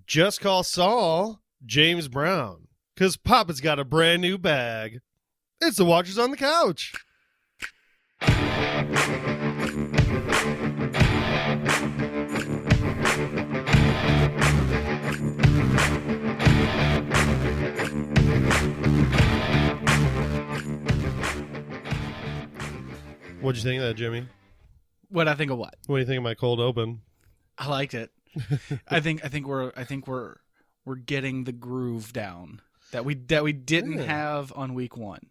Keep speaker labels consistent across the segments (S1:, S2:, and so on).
S1: Just call Saul James Brown, because Papa's got a brand new bag. It's the Watchers on the Couch. What'd you think of that, Jimmy?
S2: What I think of what?
S1: What do you think of my cold open?
S2: I liked it. I think we're getting the groove down that we didn't have on week 1.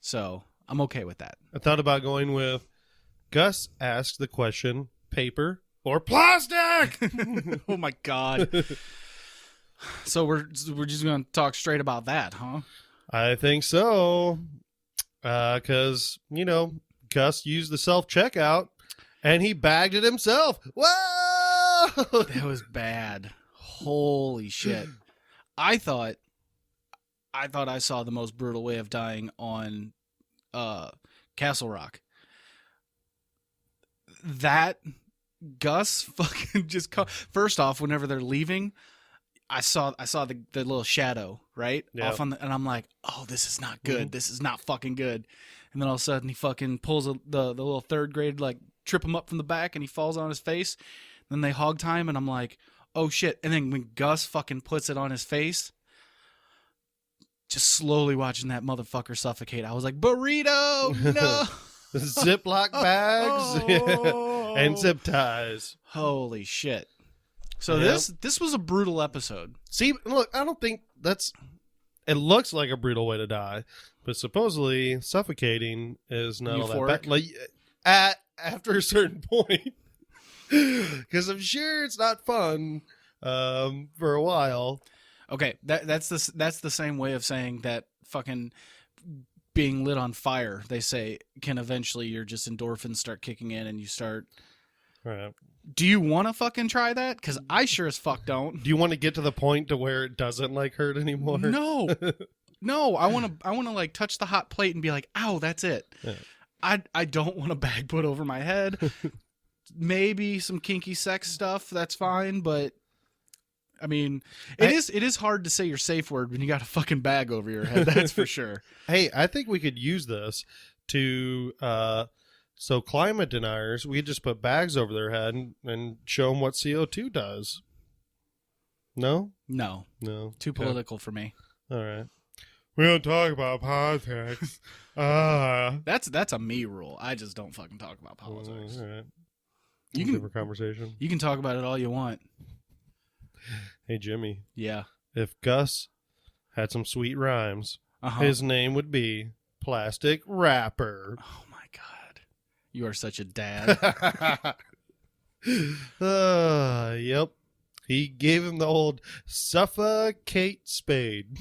S2: So I'm okay with that.
S1: I thought about going with Gus asked the question, paper or plastic?
S2: Oh my God. So we're just gonna talk straight about that, huh?
S1: I think so. Because, Gus used the self-checkout and he bagged it himself. Whoa!
S2: That was bad. Holy shit. I thought I saw the most brutal way of dying on Castle Rock. That Gus fucking just first off, whenever they're leaving, I saw the little shadow, right?
S1: Yep.
S2: Off on and I'm like, oh, this is not good. This is not fucking good. And then all of a sudden he fucking pulls the little third grade, like, trip him up from the back and he falls on his face. Then they hog time and I'm like, oh shit. And then when Gus fucking puts it on his face, just slowly watching that motherfucker suffocate, I was like, burrito, no.
S1: Ziploc bags and zip ties.
S2: Holy shit. So
S1: Yep.
S2: this was a brutal episode.
S1: See, look, I don't think it looks like a brutal way to die, but supposedly suffocating is not all that
S2: Euphoric?
S1: bad. Like, after a certain point, because I'm sure it's not fun for a while.
S2: Okay, that's the same way of saying that fucking being lit on fire, they say, can eventually your just endorphins start kicking in and you start.
S1: Right.
S2: Do you want to fucking try that? Because I sure as fuck don't.
S1: Do you want to get to the point to where it doesn't like hurt anymore?
S2: No, no. I want to like touch the hot plate and be like, ow, that's it.
S1: Yeah.
S2: I don't want a bag put over my head. Maybe some kinky sex stuff. That's fine, but. I mean, it is hard to say your safe word when you got a fucking bag over your head. That's for sure.
S1: Hey, I think we could use this to, so climate deniers, we could just put bags over their head and show them what CO2 does. No?
S2: No. Too political for me.
S1: All right. We don't talk about politics.
S2: That's a me rule. I just don't fucking talk about politics.
S1: All right.
S2: You can
S1: Different conversation.
S2: You can talk about it all you want.
S1: Hey, Jimmy.
S2: Yeah.
S1: If Gus had some sweet rhymes,
S2: Uh-huh.
S1: his name would be Plastic Rapper.
S2: Oh my God. You are such a dad.
S1: Yep. He gave him the old suffocate spade.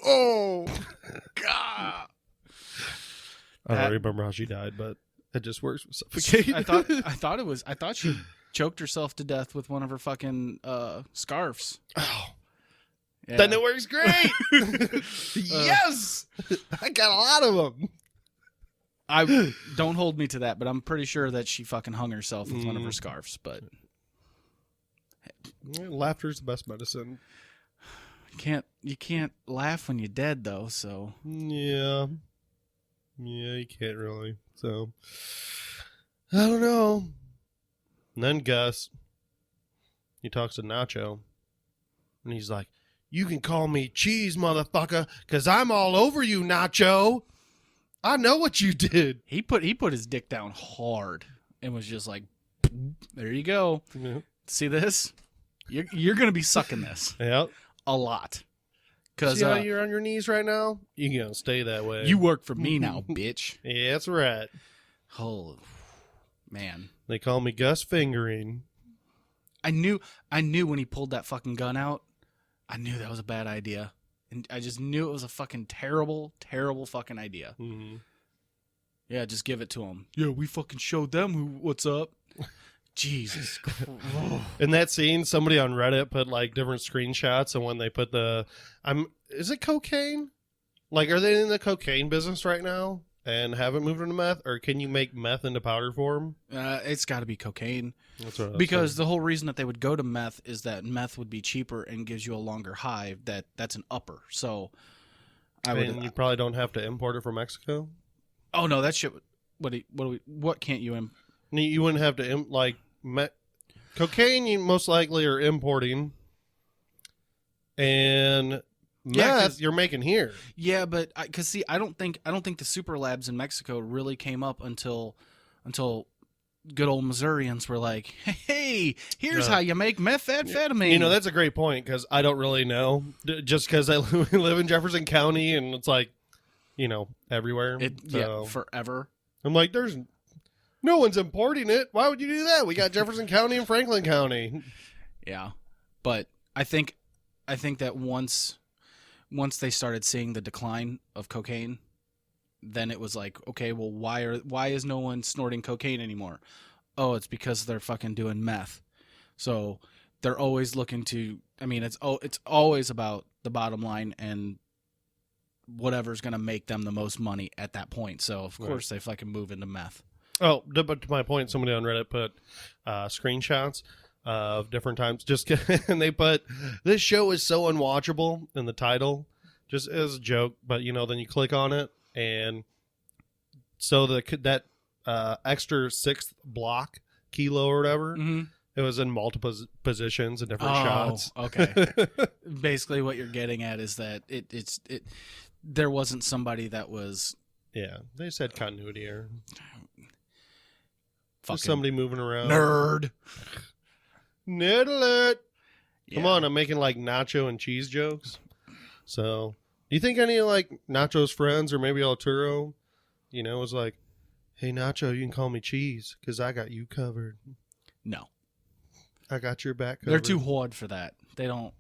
S2: Oh God.
S1: I don't remember how she died, but it just works with suffocate.
S2: I thought she choked herself to death with one of her fucking scarves.
S1: Oh.
S2: Yeah.
S1: Then it works great. Yes. I got a lot of them.
S2: I don't hold me to that, but I'm pretty sure that she fucking hung herself with one of her scarves. But
S1: Laughter's the best medicine.
S2: you can't laugh when you're dead though. So
S1: Yeah, you can't really. So I don't know. And then Gus, he talks to Nacho, and he's like, "You can call me cheese, motherfucker, because I'm all over you, Nacho. I know what you did."
S2: he put his dick down hard and was just like, "There you go.
S1: Yeah.
S2: See this? You're gonna be sucking this
S1: Yep.
S2: a lot because
S1: See how you're on your knees right now? You gonna stay that way.
S2: you work for me now, bitch."
S1: Yeah, that's right.
S2: Oh man.
S1: They call me Gus Fingering.
S2: I knew when he pulled that fucking gun out, I knew that was a bad idea. And I just knew it was a fucking terrible, terrible fucking idea.
S1: Mm-hmm.
S2: Yeah, just give it to him. Yeah, we fucking showed them what's up. Jesus Christ.
S1: In that scene, somebody on Reddit put like different screenshots, and when they put is it cocaine? Like, are they in the cocaine business right now? and have it moved into meth, or can you make meth into powder form?
S2: It's got to be cocaine.
S1: That's what I was
S2: Because
S1: saying.
S2: the whole reason that they would go to meth is that meth would be cheaper and gives you a longer high. That's an upper. So I would.
S1: And you probably don't have to import it from Mexico.
S2: Oh no, that shit. What can't you?
S1: You wouldn't have to cocaine. You most likely are importing, and meth you're making here.
S2: Yeah, but because see, I don't think the super labs in Mexico really came up until good old Missourians were like, hey, here's how you make methamphetamine.
S1: You know, that's a great point because I don't really know. Just because I live in Jefferson County and it's like, everywhere.
S2: Yeah, forever.
S1: I'm like, there's no one's importing it. Why would you do that? We got Jefferson County and Franklin County.
S2: Yeah, but I think that once they started seeing the decline of cocaine, then it was like, okay, well, why is no one snorting cocaine anymore? Oh, it's because they're fucking doing meth. So they're always looking to. I mean, it's always about the bottom line and whatever's gonna make them the most money at that point. So of course they fucking move into meth.
S1: Oh, but to my point, somebody on Reddit put screenshots of different times. And they put, this show is so unwatchable in the title, just as a joke. But then you click on it, and so that extra sixth block kilo or whatever, it was in multiple positions and different shots.
S2: Okay. Basically, what you're getting at is that there wasn't somebody that was.
S1: Yeah, they said continuity error.
S2: Fucking
S1: somebody moving around.
S2: Nerd
S1: alert.
S2: Yeah.
S1: Come on, I'm making like nacho and cheese jokes. So, do you think any of like Nacho's friends or maybe Arturo, was like, hey, Nacho, you can call me Cheese because I got you covered.
S2: No.
S1: I got your back covered.
S2: They're too hard for that. They don't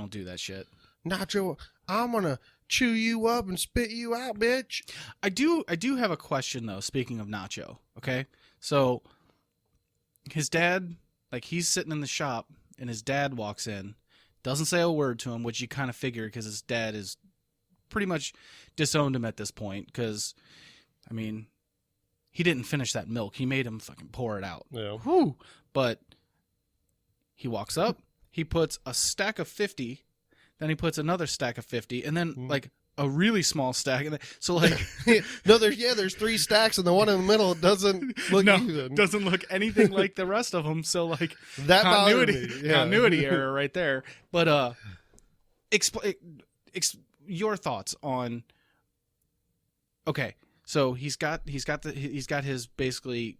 S2: do that shit.
S1: Nacho, I'm going to chew you up and spit you out, bitch.
S2: I do have a question, though, speaking of Nacho, okay? So, his dad, like, he's sitting in the shop, and his dad walks in, doesn't say a word to him, which you kind of figure because his dad is pretty much disowned him at this point because, I mean, he didn't finish that milk. He made him fucking pour it out.
S1: Yeah.
S2: Whew. But he walks up, he puts a stack of 50, then he puts another stack of 50, and then, like, a really small stack. So, like...
S1: No, there's 3 stacks, and the one in the middle doesn't look even.
S2: Doesn't look anything like the rest of them. So, like,
S1: that
S2: continuity error right there. But your thoughts on... Okay, so he's got his basically,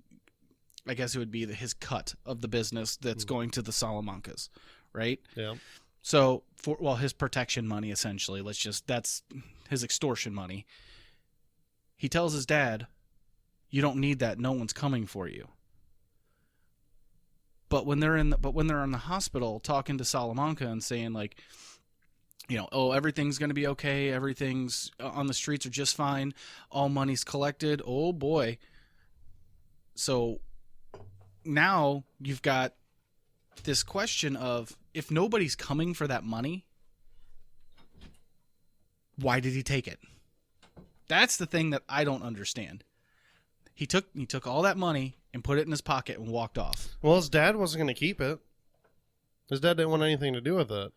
S2: I guess it would be his cut of the business that's going to the Salamancas, right?
S1: Yeah.
S2: So his protection money essentially. That's his extortion money. He tells his dad, "You don't need that. No one's coming for you." But when they're in the hospital talking to Salamanca and saying like, oh, everything's going to be okay. Everything's on the streets are just fine. All money's collected. Oh boy. So now you've got this question of, if nobody's coming for that money, why did he take it? That's the thing that I don't understand. He took all that money and put it in his pocket and walked off.
S1: Well, his dad wasn't going to keep it. His dad didn't want anything to do with it.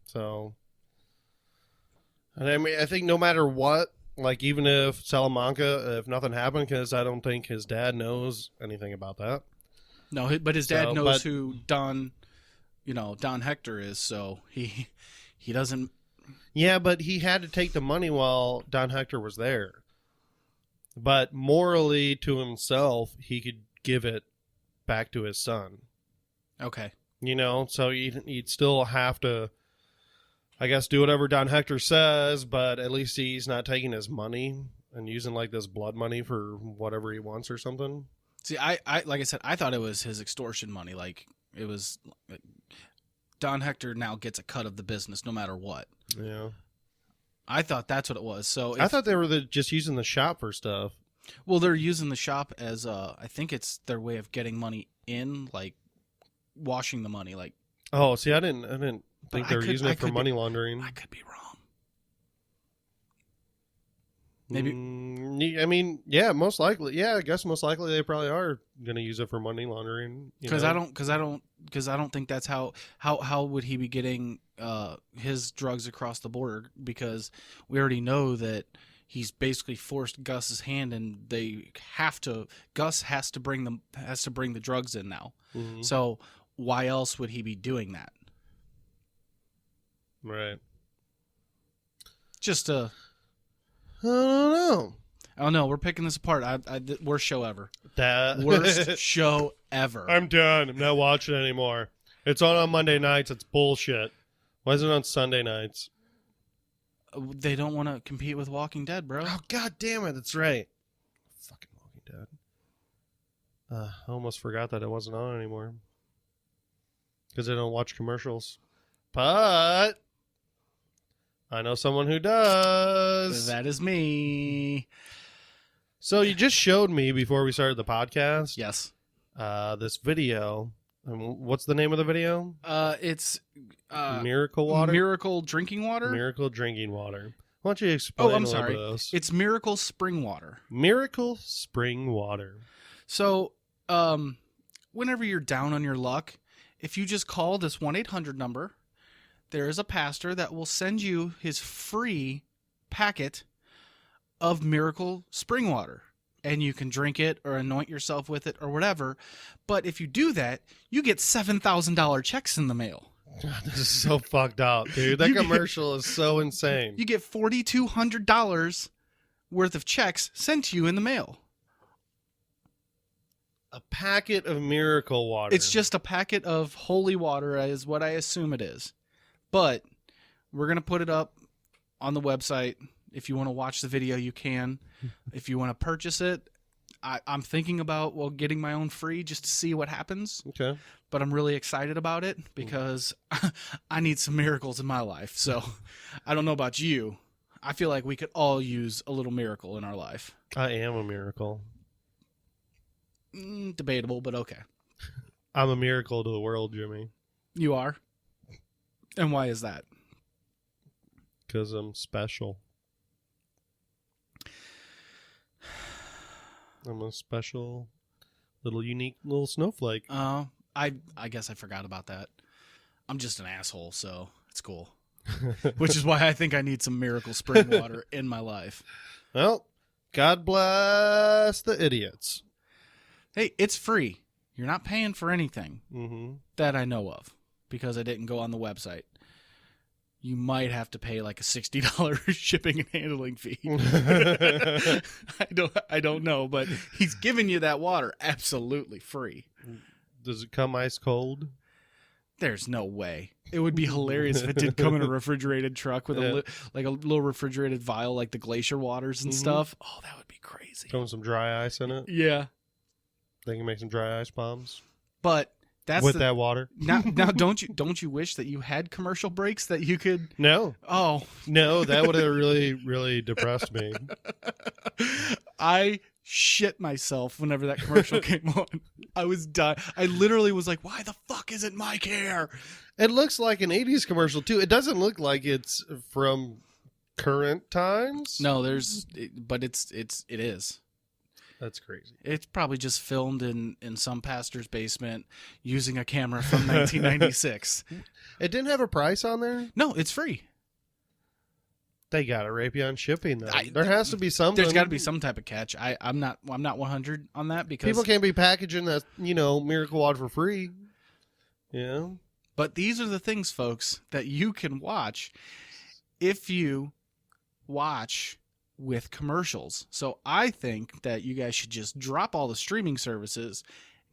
S1: So, and I mean, I think no matter what, like even if Salamanca, if nothing happened, because I don't think his dad knows anything about that.
S2: No, but his dad knows who Don Hector is, so he doesn't.
S1: Yeah, but he had to take the money while Don Hector was there. But morally to himself, he could give it back to his son.
S2: Okay.
S1: So he'd still have to, I guess, do whatever Don Hector says, but at least he's not taking his money and using like this blood money for whatever he wants or something.
S2: See, I like I said, I thought it was his extortion money. Like, it was... Don Hector now gets a cut of the business no matter what.
S1: Yeah.
S2: I thought that's what it was. So
S1: I thought they were just using the shop for stuff.
S2: Well, they're using the shop as I think it's their way of getting money in, like washing the money. Like,
S1: oh, see, I didn't think they were using it for money laundering.
S2: I could be wrong. Maybe.
S1: I mean, yeah, most likely. Yeah, I guess most likely they probably are going to use it for money laundering.
S2: Because I don't think that's how would he be getting his drugs across the border? Because we already know that he's basically forced Gus's hand, and Gus has to bring the drugs in now.
S1: Mm-hmm.
S2: So why else would he be doing that?
S1: Right.
S2: Just
S1: I don't know.
S2: Oh no, we're picking this apart. Worst show ever.
S1: That
S2: Worst show ever.
S1: I'm done. I'm not watching it anymore. It's on Monday nights. It's bullshit. Why is it on Sunday nights?
S2: They don't want to compete with Walking Dead, bro.
S1: Oh, god damn it. That's right. Fucking Walking Dead. I almost forgot that it wasn't on anymore. Because I don't watch commercials. But I know someone who does.
S2: That is me.
S1: So you just showed me before we started the podcast.
S2: Yes.
S1: This video. What's the name of the video?
S2: It's
S1: Miracle Water?
S2: Miracle Drinking Water?
S1: Miracle Drinking Water. Why don't you explain
S2: I'm
S1: a little
S2: sorry.
S1: bit of those?
S2: It's Miracle Spring Water.
S1: Miracle Spring Water.
S2: So, whenever you're down on your luck, if you just call this 1-800 number, there is a pastor that will send you his free packet of Miracle Spring Water. And you can drink it or anoint yourself with it or whatever. But if you do that, you get $7,000 checks in the mail.
S1: God, this is so fucked up, dude. That commercial is so insane.
S2: You get $4,200 worth of checks sent to you in the mail.
S1: A packet of Miracle Water.
S2: It's just a packet of holy water is what I assume it is. But we're going to put it up on the website. If you want to watch the video, you can. If you want to purchase it, I'm thinking about getting my own free just to see what happens.
S1: Okay.
S2: But I'm really excited about it because I need some miracles in my life. So I don't know about you. I feel like we could all use a little miracle in our life.
S1: I am a miracle.
S2: Debatable, but okay.
S1: I'm a miracle to the world, Jimmy.
S2: You are? And why is that?
S1: Because I'm special. I'm a special, unique little snowflake.
S2: I guess I forgot about that. I'm just an asshole, so it's cool. Which is why I think I need some Miracle Spring Water in my life.
S1: Well, God bless the idiots.
S2: Hey, it's free. You're not paying for anything
S1: that
S2: I know of because I didn't go on the website. You might have to pay like a $60 shipping and handling fee. I don't know, but he's giving you that water absolutely free.
S1: Does it come ice cold?
S2: There's no way. It would be hilarious if it did come in a refrigerated truck with a little refrigerated vial like the glacier waters and stuff. Oh, that would be crazy.
S1: Come with some dry ice in it?
S2: Yeah.
S1: They can make some dry ice bombs.
S2: But that's
S1: that water.
S2: Now don't you wish that you had commercial breaks that you could?
S1: No.
S2: Oh
S1: no, that would have really, really depressed me.
S2: I shit myself whenever that commercial came on. I was dying. I literally was like, "Why the fuck isn't Mike here?"
S1: It looks like an '80s commercial too. It doesn't look like it's from current times.
S2: No, but it is.
S1: That's crazy.
S2: It's probably just filmed in some pastor's basement using a camera from 1996.
S1: It didn't have a price on there?
S2: No, it's free.
S1: They got to rape you on shipping, though. There has to be something.
S2: There's got to be some type of catch. I'm not 100 on that because
S1: people can't be packaging that, Miracle Water for free. Yeah.
S2: But these are the things, folks, that you can watch if you watch with commercials. So I think that you guys should just drop all the streaming services,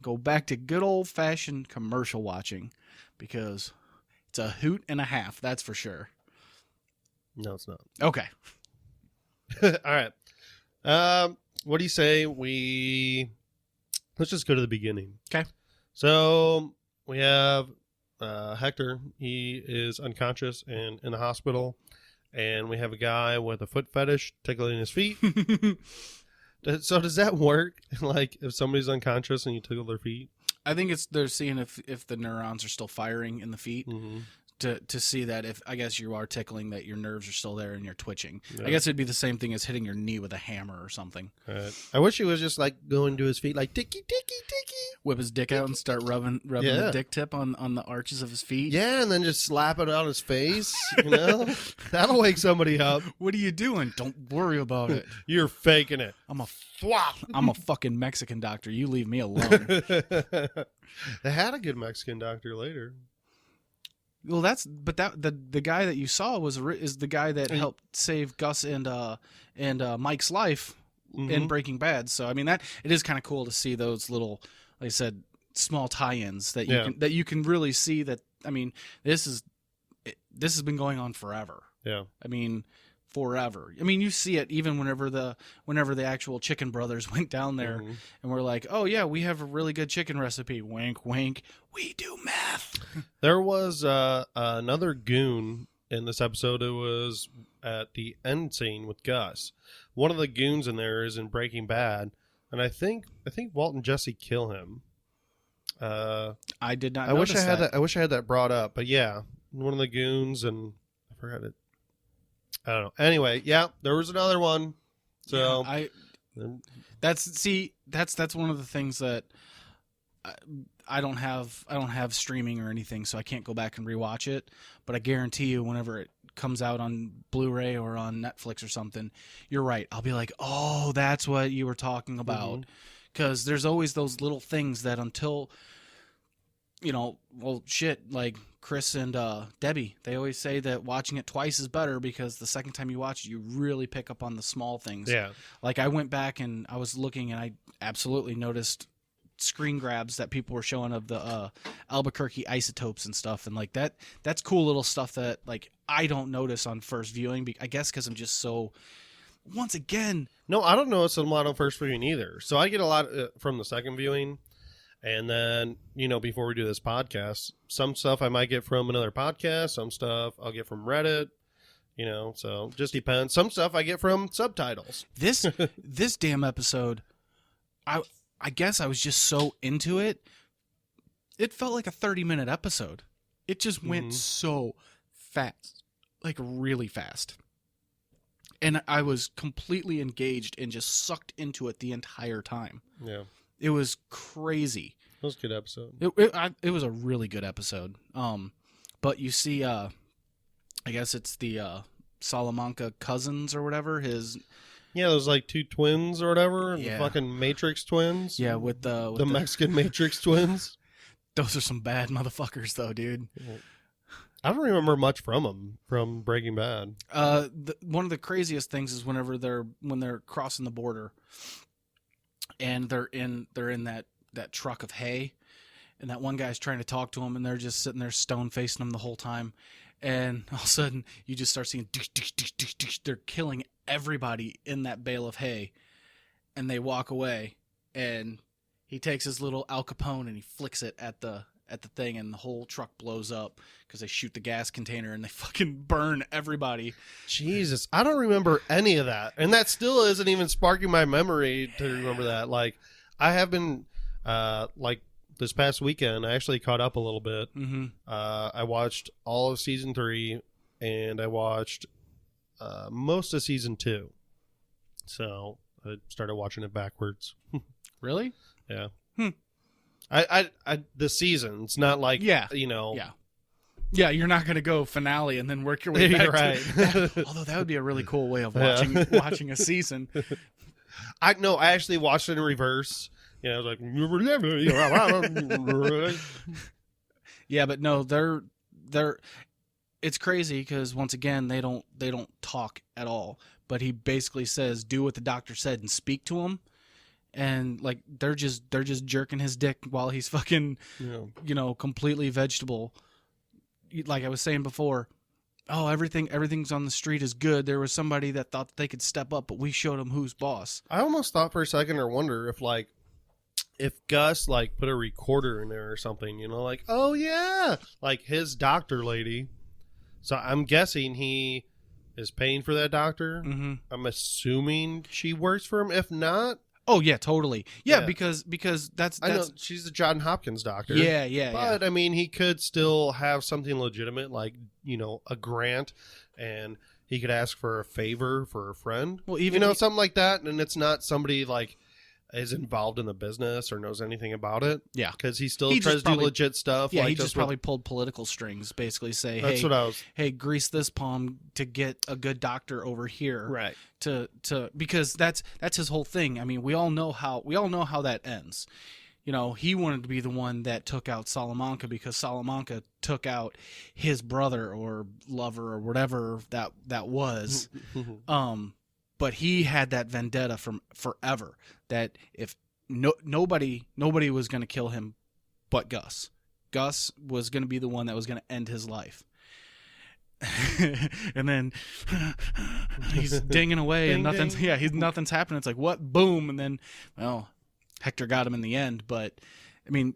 S2: go back to good old-fashioned commercial watching because it's a hoot and a half, that's for sure.
S1: No, it's not.
S2: Okay.
S1: All right. What do you say let's just go to the beginning.
S2: Okay.
S1: So we have Hector. He is unconscious and in the hospital. And we have a guy with a foot fetish tickling his feet. So does that work? Like if somebody's unconscious and you tickle their feet?
S2: I think they're seeing if the neurons are still firing in the feet. to see that if I guess you are tickling, that your nerves are still there and you're twitching.
S1: Yeah.
S2: I guess it'd be the same thing as hitting your knee with a hammer or something.
S1: I wish he was just like going to his feet like ticky ticky ticky.
S2: Whip his dick out and start rubbing the dick tip on the arches of his feet.
S1: Yeah, and then just slap it on his face. You know, that'll wake somebody up.
S2: What are you doing? Don't worry about it.
S1: You're faking it.
S2: I'm a fucking Mexican doctor. You leave me alone.
S1: They had a good Mexican doctor later.
S2: Well, the guy that you saw is the guy that helped save Gus and Mike's life in Breaking Bad. So I mean that it is kind of cool to see those little, like I said, small tie-ins that you can really see that. I mean, this has been going on forever.
S1: Yeah.
S2: I mean, forever. I mean, you see it even whenever the actual Chicken Brothers went down there and were like, "Oh yeah, we have a really good chicken recipe." Wink, wink. We do meth.
S1: There was another goon in this episode. It was at the end scene with Gus. One of the goons in there is in Breaking Bad, and I think Walt and Jesse kill him.
S2: I did not.
S1: I wish I had
S2: that.
S1: I wish I had that brought up, but yeah, one of the goons, and I forgot it. I don't know. Anyway, yeah, there was another one. So
S2: yeah, that's one of the things that I don't have streaming or anything, so I can't go back and rewatch it. But I guarantee you, whenever it comes out on Blu-ray or on Netflix or something, you're right. I'll be like, oh, that's what you were talking about, because there's always those little things that until, well, shit, like Chris and Debbie, they always say that watching it twice is better because the second time you watch it, you really pick up on the small things.
S1: Yeah.
S2: Like I went back and I was looking and I absolutely noticed screen grabs that people were showing of the Albuquerque isotopes and stuff, and like that's cool little stuff that like I don't notice on first viewing. I guess because I'm just so. Once again,
S1: no, I don't notice a lot on first viewing either. So I get a lot from the second viewing, and then before we do this podcast, some stuff I might get from another podcast, some stuff I'll get from Reddit. So just depends. Some stuff I get from subtitles.
S2: This damn episode, I guess I was just so into it. It felt like a 30-minute episode. It just went so fast, like really fast. And I was completely engaged and just sucked into it the entire time.
S1: Yeah.
S2: It was crazy.
S1: It was a good episode.
S2: It was a really good episode. But you see, I guess it's the Salamanca cousins or whatever.
S1: Yeah, those like two twins or whatever.
S2: Yeah.
S1: The fucking Matrix twins.
S2: Yeah, with the
S1: Mexican Matrix twins.
S2: Those are some bad motherfuckers, though, dude.
S1: I don't remember much from them from Breaking Bad.
S2: One of the craziest things is when they're crossing the border, and they're in that truck of hay, and that one guy's trying to talk to him, and they're just sitting there stone facing him the whole time, and all of a sudden you just start seeing they're killing everybody in that bale of hay, and they walk away, and he takes his little Al Capone and he flicks it at the thing, and the whole truck blows up because they shoot the gas container and they fucking burn everybody.
S1: Jesus, I don't remember any of that, and that still isn't even sparking my memory to remember that. Like, I have been, like this past weekend, I actually caught up a little bit. I watched all of season 3, and I watched most of season 2. So I started watching it backwards.
S2: Really?
S1: Yeah. I the seasons, not like
S2: Yeah. Yeah, you're not gonna go finale and then work your way back.
S1: You're right.
S2: Although that would be a really cool way of watching a season.
S1: I actually watched it in reverse. I was like,
S2: yeah, but no, they're it's crazy because once again they don't talk at all. But he basically says, "Do what the doctor said and speak to him." And like they're just jerking his dick while he's fucking, completely vegetable. Like I was saying before, everything's on the street is good. There was somebody that thought they could step up, but we showed them who's boss.
S1: I almost thought for a second or wonder if Gus like put a recorder in there or something, like, oh yeah, like his doctor lady. So I'm guessing he is paying for that doctor. I'm assuming she works for him. If not,
S2: Oh yeah, totally. Yeah,
S1: Yeah.
S2: because that's
S1: I know she's the John Hopkins doctor.
S2: yeah.
S1: But I mean, he could still have something legitimate, like a grant, and he could ask for a favor for a friend.
S2: Well, even
S1: something like that, and it's not somebody like is involved in the business or knows anything about it.
S2: Yeah,
S1: because he still
S2: He
S1: tries
S2: just
S1: to do
S2: probably-
S1: legit stuff.
S2: yeah,
S1: like
S2: he just probably pulled political strings, basically say,
S1: That's
S2: hey,
S1: what I was
S2: hey, grease this palm to get a good doctor over here,
S1: right.
S2: to because that's his whole thing. I mean, we all know how that ends. He wanted to be the one that took out Salamanca because Salamanca took out his brother or lover or whatever that was. But he had that vendetta from forever, that if nobody was going to kill him but Gus. Gus was going to be the one that was going to end his life. And then he's dinging away and
S1: Ding, ding.
S2: nothing's happening. It's like, what? Boom. And then, well, Hector got him in the end. But I mean,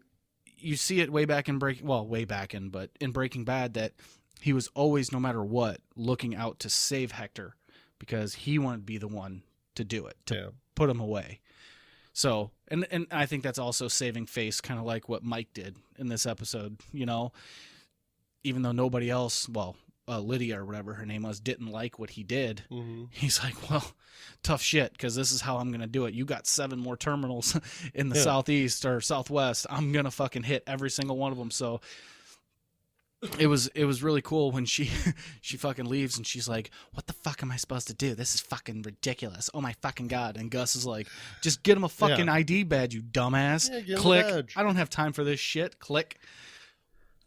S2: you see it way back in Breaking Bad, that he was always, no matter what, looking out to save Hector because he wanted to be the one to do it, to put him away. So, and I think that's also saving face, kind of like what Mike did in this episode, even though nobody else, Lydia or whatever her name was, didn't like what he did.
S1: Mm-hmm.
S2: He's like, well, tough shit, because this is how I'm going to do it. You got 7 more terminals in the southeast or southwest. I'm going to fucking hit every single one of them. So it was really cool when she fucking leaves and she's like, what the fuck am I supposed to do? This is fucking ridiculous. Oh my fucking God. And Gus is like, just get him a fucking ID badge, you dumbass.
S1: Yeah, get him a
S2: Click.
S1: badge.
S2: I don't have time for this shit. Click.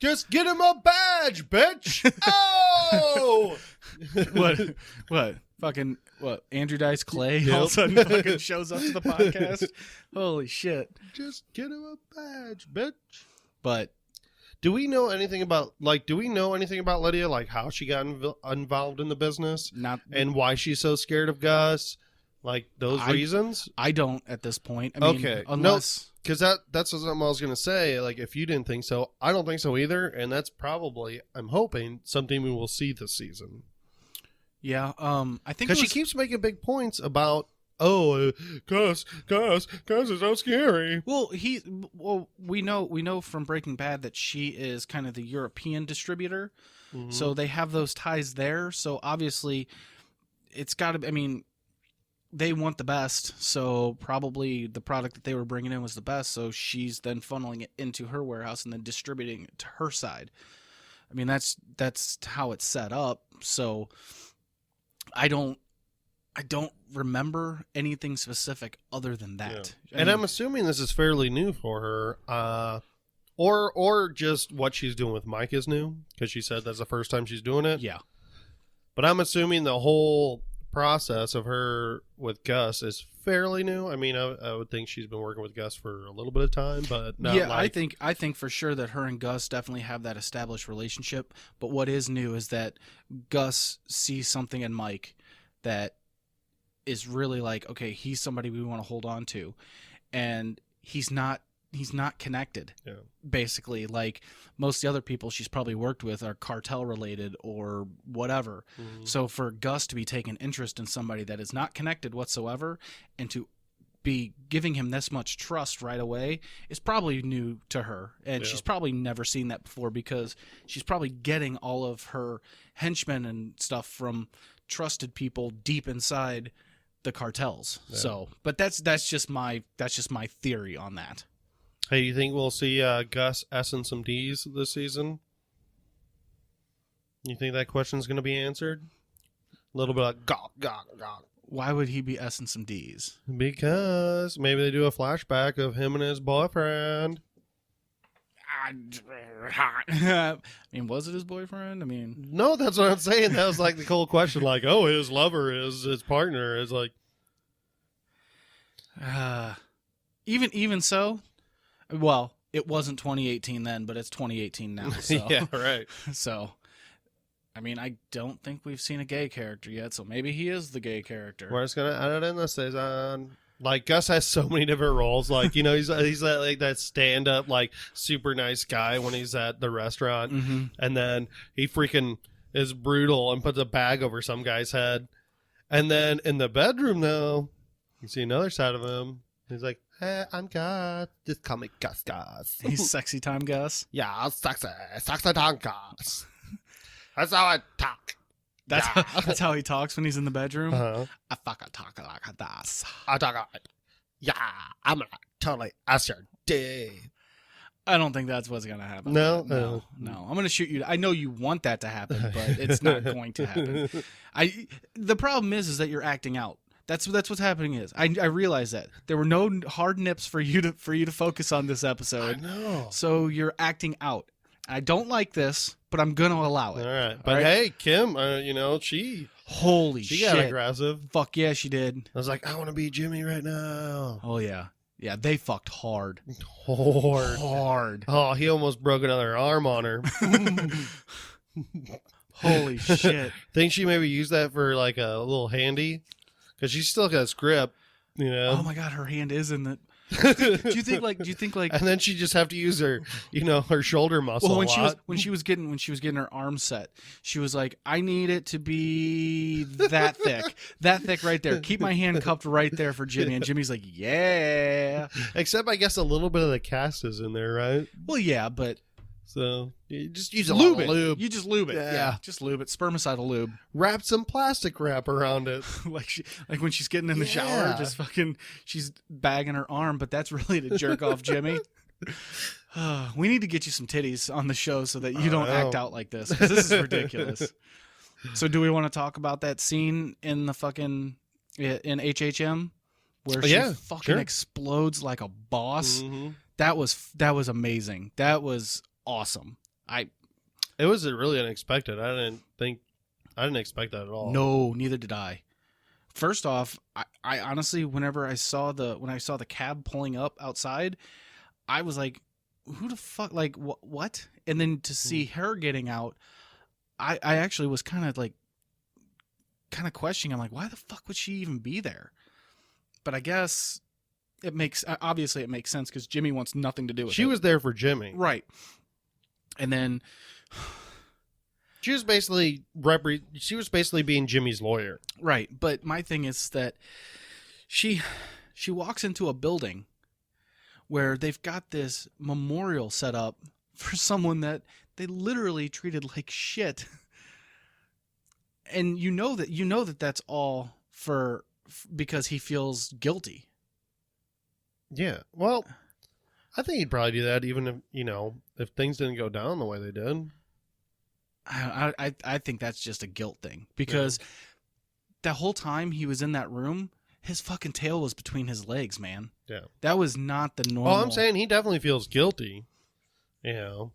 S1: Just get him a badge, bitch. Oh!
S2: What? Fucking what? Andrew Dice Clay
S1: Yep.
S2: all of a sudden fucking shows up to the podcast. Holy shit!
S1: Just get him a badge, bitch.
S2: But
S1: do we know anything about Lydia, like how she got involved in the business
S2: not,
S1: and why she's so scared of Gus? Like those reasons?
S2: I don't at this point. I mean,
S1: Okay.
S2: unless
S1: Because that's something I was going to say. Like, if you didn't think so, I don't think so either. And that's probably, I'm hoping, something we will see this season.
S2: yeah, I think
S1: Because she keeps making big points about, Gus is so scary.
S2: Well, we know from Breaking Bad that she is kind of the European distributor,
S1: Mm-hmm.
S2: so they have those ties there. So obviously, it's got to. I mean, they want the best, so probably the product that they were bringing in was the best. So she's then funneling it into her warehouse and then distributing it to her side. I mean, that's how it's set up. So I don't remember anything specific other than that.
S1: Yeah. And I'm assuming this is fairly new for her, or just what she's doing with Mike is new, because she said that's the first time she's doing it.
S2: Yeah.
S1: But I'm assuming the whole process of her with Gus is fairly new. I mean, I would think she's been working with Gus for a little bit of time, but not
S2: I think for sure that her and Gus definitely have that established relationship. But what is new is that Gus sees something in Mike that is really like, okay, he's somebody we want to hold on to, and he's not connected.
S1: Yeah.
S2: Basically, like most of the other people she's probably worked with are cartel related or whatever.
S1: Mm-hmm.
S2: So for Gus to be taking interest in somebody that is not connected whatsoever and to be giving him this much trust right away is probably new to her, and she's probably never seen that before, because she's probably getting all of her henchmen and stuff from trusted people deep inside the cartels.
S1: Yeah.
S2: So, but that's just my theory on that.
S1: Hey, you think we'll see Gus S'ing some D's this season? You think that question's going to be answered? A little bit like, gawk.
S2: Why would he be S'ing some D's?
S1: Because maybe they do a flashback of him and his boyfriend.
S2: I mean, was it his boyfriend? I mean,
S1: No, that's what I'm saying. That was like the cool question. Like, oh, his lover is his partner. Is like,
S2: even so, well, it wasn't 2018 then, but it's 2018 now. So.
S1: yeah, right.
S2: So, I mean, I don't think we've seen a gay character yet, so maybe he is the gay character.
S1: We're just gonna add it in this season. Like, Gus has so many different roles. Like, he's that, like that stand up, like super nice guy when he's at the restaurant,
S2: Mm-hmm.
S1: and then he freaking is brutal and puts a bag over some guy's head, and then in the bedroom though, you see another side of him. He's like, hey, I'm Gus. Just call me Gus Gus.
S2: He's sexy time Gus.
S1: Yeah, sexy time Gus. That's how I talk.
S2: That's how he talks when he's in the bedroom.
S1: Uh-huh.
S2: I fucking talk like this.
S1: I talk like, yeah, I'm gonna totally ask your D.
S2: I don't think that's what's gonna happen.
S1: No?
S2: no. I'm gonna shoot you. I know you want that to happen, but it's not going to happen. The problem is that you're acting out. That's what's happening. I realize that there were no hard nips for you to focus on this episode.
S1: I know.
S2: So you're acting out. I don't like this, but I'm gonna allow it.
S1: All right, but hey, Kim, she
S2: shit,
S1: got aggressive.
S2: Fuck yeah, she did.
S1: I was like, I want to be Jimmy right now.
S2: Oh yeah, they fucked hard.
S1: Hard. Oh, he almost broke another arm on her.
S2: Holy shit!
S1: Think she maybe used that for like a little handy, because she's still got a grip.
S2: Oh my god, her hand is in the. Do you think like
S1: and then she just have to use her her shoulder muscle.
S2: Well,
S1: when
S2: she was getting her arm set, she was like, I need it to be that thick right there. Keep my hand cupped right there for Jimmy. And Jimmy's like, yeah.
S1: Except I guess a little bit of the cast is in there, right?
S2: Well, yeah, but
S1: so you just use a
S2: lube
S1: little
S2: it.
S1: lube.
S2: You just lube it. Yeah, just lube it. Spermicidal lube.
S1: Wrap some plastic wrap around it.
S2: like when she's getting in the shower, just fucking she's bagging her arm, but that's really to jerk off Jimmy. We need to get you some titties on the show so that you don't act out like this, because this is ridiculous. So do we want to talk about that scene in the fucking in HHM where she fucking explodes like a boss?
S1: Mm-hmm.
S2: That was amazing. That was awesome.
S1: It was really unexpected. I didn't expect that at all.
S2: No, neither did I. First off, I honestly, whenever I saw the cab pulling up outside, I was like, who the fuck, like, what? And then to see her getting out, I actually was kind of questioning. I'm like, why the fuck would she even be there? But I guess it makes sense because Jimmy wants nothing to do with it.
S1: She was there for Jimmy.
S2: Right. And then
S1: she was basically being Jimmy's lawyer.
S2: Right. But my thing is that she walks into a building where they've got this memorial set up for someone that they literally treated like shit. And you know that that's all because he feels guilty.
S1: Yeah. Well, I think he'd probably do that even if things didn't go down the way they did.
S2: I think that's just a guilt thing, because that whole time he was in that room, his fucking tail was between his legs, man. Yeah. That was not the normal.
S1: Well, I'm saying he definitely feels guilty, But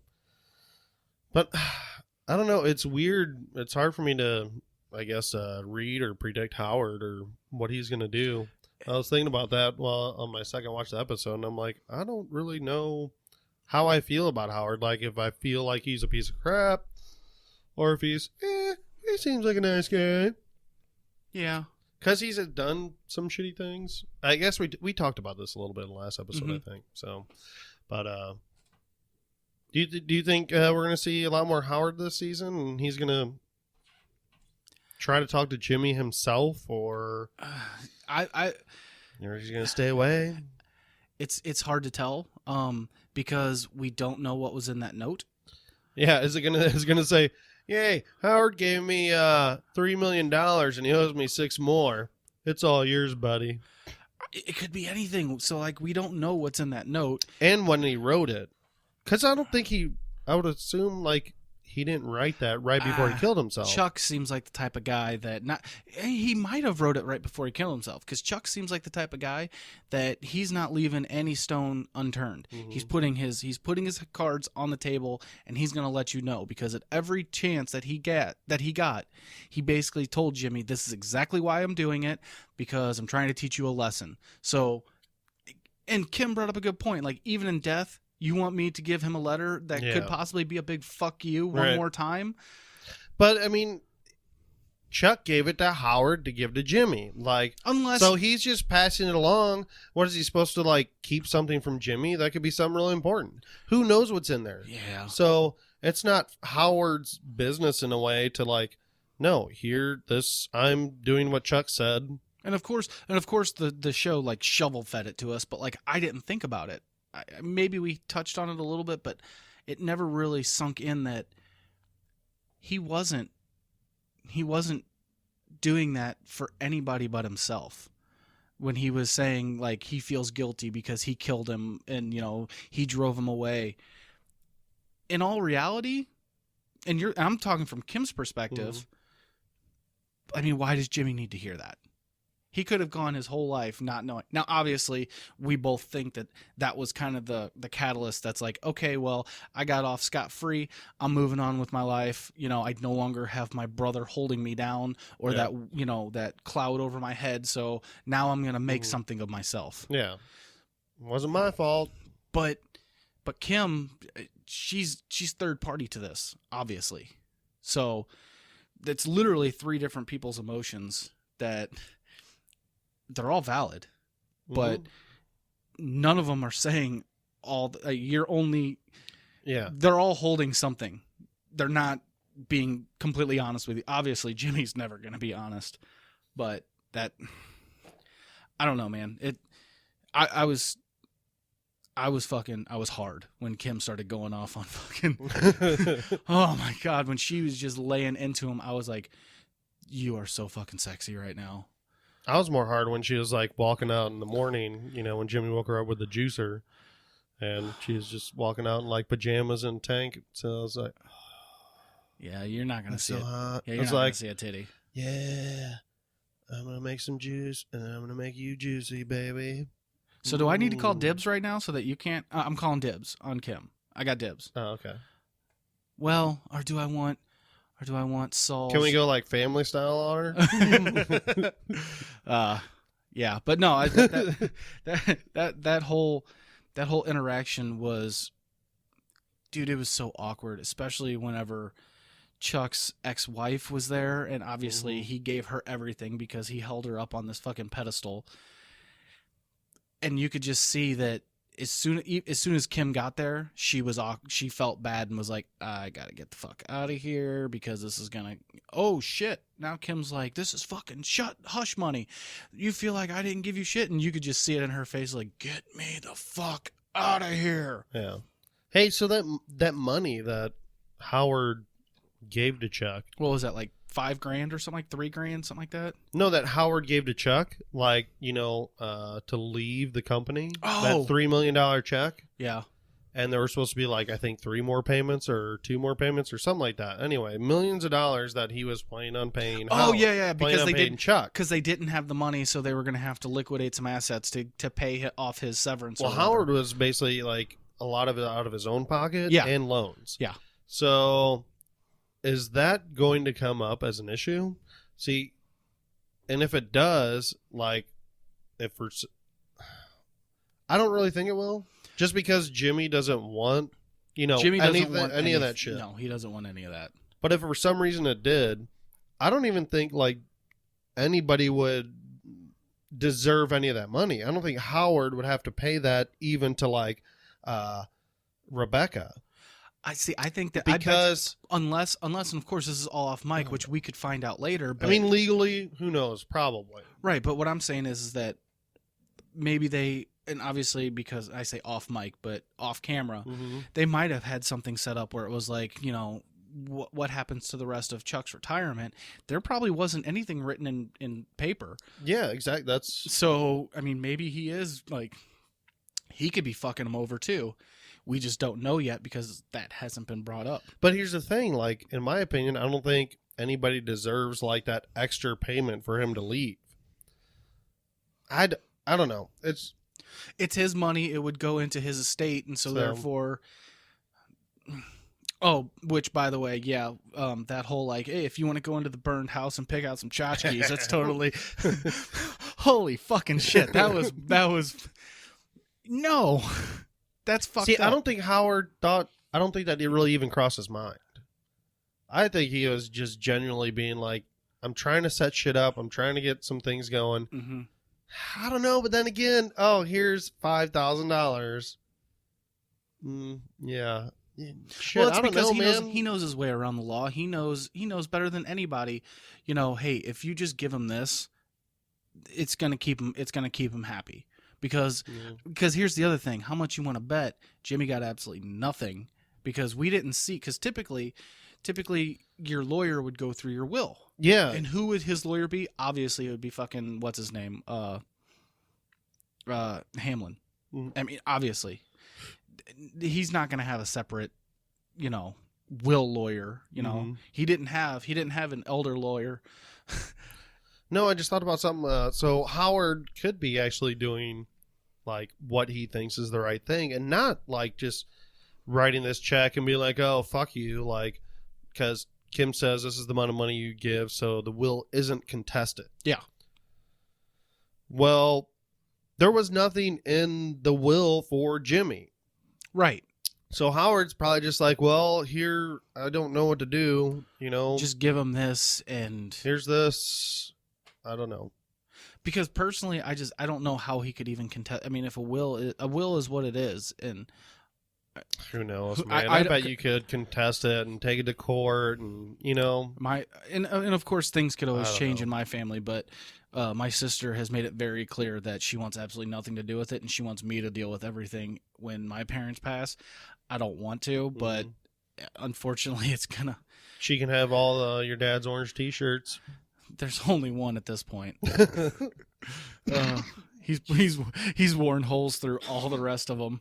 S1: I don't know. It's weird. It's hard for me to, I guess, read or predict Howard or what he's going to do. I was thinking about that on my second watch of the episode, and I'm like, I don't really know how I feel about Howard. Like, if I feel like he's a piece of crap, or if he seems like a nice guy.
S2: Yeah.
S1: Because he's done some shitty things. I guess we talked about this a little bit in the last episode,
S2: Mm-hmm.
S1: I think. So, but do you think we're going to see a lot more Howard this season, and he's going to try to talk to Jimmy himself, or or he's going to stay away?
S2: It's hard to tell, because we don't know what was in that note.
S1: Yeah, is it gonna say, "Yay, Howard gave me $3 million and he owes me 6 more. It's all yours, buddy."
S2: It could be anything. So like, we don't know what's in that note
S1: and when he wrote it, because I don't think I would assume like he didn't write that right before he killed himself.
S2: Chuck seems like the type of guy that he might have wrote it right before he killed himself, because Chuck seems like the type of guy that he's not leaving any stone unturned. Mm-hmm. He's putting his cards on the table, and he's going to let you know, because at every chance that he got, he basically told Jimmy, "This is exactly why I'm doing it, because I'm trying to teach you a lesson." So, and Kim brought up a good point. Like, even in death, you want me to give him a letter that could possibly be a big fuck you one more time?
S1: But, I mean, Chuck gave it to Howard to give to Jimmy. So he's just passing it along. What is he supposed to, like, keep something from Jimmy? That could be something really important. Who knows what's in there?
S2: Yeah.
S1: So it's not Howard's business in a way to, like, no, I'm doing what Chuck said.
S2: And of course, the show like shovel fed it to us, but like I didn't think about it. Maybe we touched on it a little bit, but it never really sunk in that he wasn't doing that for anybody but himself. When he was saying like he feels guilty because he killed him and he drove him away. In all reality, and I'm talking from Kim's perspective. I mean, why does Jimmy need to hear that? He could have gone his whole life not knowing. Now, obviously, we both think that was kind of the catalyst that's like, okay, well, I got off scot-free. I'm moving on with my life. I no longer have my brother holding me down or that, that cloud over my head. So now I'm going to make something of myself.
S1: Yeah. It wasn't my fault.
S2: But Kim, she's third party to this, obviously. So it's literally three different people's emotions that they're all valid, but none of them are saying you're only. Yeah, they're all holding something. They're not being completely honest with you. Obviously, Jimmy's never going to be honest, but I don't know, man. I was hard when Kim started going off on fucking. Oh my God, when she was just laying into him, I was like, "You are so fucking sexy right now."
S1: I was more hard when she was like walking out in the morning, when Jimmy woke her up with the juicer and she was just walking out in like pajamas and tank. So I was like,
S2: yeah, you're not going to see
S1: so
S2: it.
S1: Hot.
S2: Yeah, you're not going to see a titty.
S1: Yeah, I'm going to make some juice and I'm going to make you juicy, baby.
S2: So do I need to call dibs right now so that you can't? I'm calling dibs on Kim. I got dibs.
S1: Oh, okay.
S2: Well, or do I want Saul?
S1: Can we go like family style on her?
S2: Yeah, but no, that whole interaction was, dude, it was so awkward, especially whenever Chuck's ex-wife was there, and obviously he gave her everything because he held her up on this fucking pedestal, and you could just see that. As soon as Kim got there, she felt bad and was like, I gotta get the fuck out of here because this is gonna. Oh shit! Now Kim's like, this is fucking hush money. You feel like I didn't give you shit, and you could just see it in her face, like, get me the fuck out of here.
S1: Yeah. Hey, so that money that Howard gave to Chuck.
S2: What was that, like $5,000 or something, like $3,000, something like that?
S1: No, that Howard gave to Chuck, like, to leave the company.
S2: Oh.
S1: That $3 million check.
S2: Yeah.
S1: And there were supposed to be like, I think 3 more payments or 2 more payments or something like that. Anyway, millions of dollars that he was planning on paying.
S2: Oh, yeah. Because they didn't
S1: Chuck.
S2: Because they didn't have the money, so they were going to have to liquidate some assets to pay off his severance.
S1: Well, Howard was basically like a lot of it out of his own pocket and loans.
S2: Yeah.
S1: So is that going to come up as an issue? See, and if it does, like, I don't really think it will. Just because Jimmy doesn't want,
S2: Jimmy doesn't want
S1: any of that shit.
S2: No, he doesn't want any of that.
S1: But if for some reason it did, I don't even think, like, anybody would deserve any of that money. I don't think Howard would have to pay that even to, like, Rebecca.
S2: I think that
S1: because
S2: unless and of course this is all off mic, which we could find out later. But,
S1: I mean, legally, who knows? Probably.
S2: Right, but what I'm saying is that maybe they, and obviously because I say off mic, but off camera, they might have had something set up where it was like, what happens to the rest of Chuck's retirement? There probably wasn't anything written in paper.
S1: Yeah, exactly.
S2: So, I mean, maybe he is like, he could be fucking him over too. We just don't know yet because that hasn't been brought up.
S1: But here's the thing, like, in my opinion, I don't think anybody deserves like that extra payment for him to leave. I don't know. It's
S2: his money. It would go into his estate, and so therefore. Oh, which by the way, yeah, that whole like, hey, if you want to go into the burned house and pick out some tchotchkes, that's totally. Holy fucking shit! That was no. That's fucked up.
S1: I don't think Howard thought. I don't think that it really even crossed his mind. I think he was just genuinely being like, "I'm trying to set shit up. I'm trying to get some things going."
S2: Mm-hmm.
S1: I don't know, but then again, here's $5,000. Yeah. Shit,
S2: Well, it's
S1: I don't
S2: because
S1: know, man.
S2: He knows his way around the law. He knows better than anybody. Hey, if you just give him this, it's gonna keep him happy because here's the other thing: how much you want to bet Jimmy got absolutely nothing because we didn't see because typically your lawyer would go through your will.
S1: Yeah.
S2: And who would his lawyer be? Obviously, it would be fucking what's his name, Hamlin. I mean, obviously, he's not gonna have a separate, will lawyer. He didn't have an elder lawyer.
S1: No, I just thought about something. So Howard could be actually doing like what he thinks is the right thing, and not like just writing this check and be like, "Oh, fuck you," like because Kim says this is the amount of money you give, so the will isn't contested.
S2: Yeah.
S1: Well, there was nothing in the will for Jimmy.
S2: Right.
S1: So Howard's probably just like, well, here, I don't know what to do,
S2: Just give him this and...
S1: Here's this. I don't know.
S2: Because personally, I don't know how he could even contest... I mean, if a will is what it is, and...
S1: Who knows, man? I bet you could contest it and take it to court and,
S2: And of course, things could always change in my family, but my sister has made it very clear that she wants absolutely nothing to do with it, and she wants me to deal with everything when my parents pass. I don't want to, but unfortunately, it's gonna...
S1: She can have all your dad's orange T-shirts.
S2: There's only one at this point. He's worn holes through all the rest of them.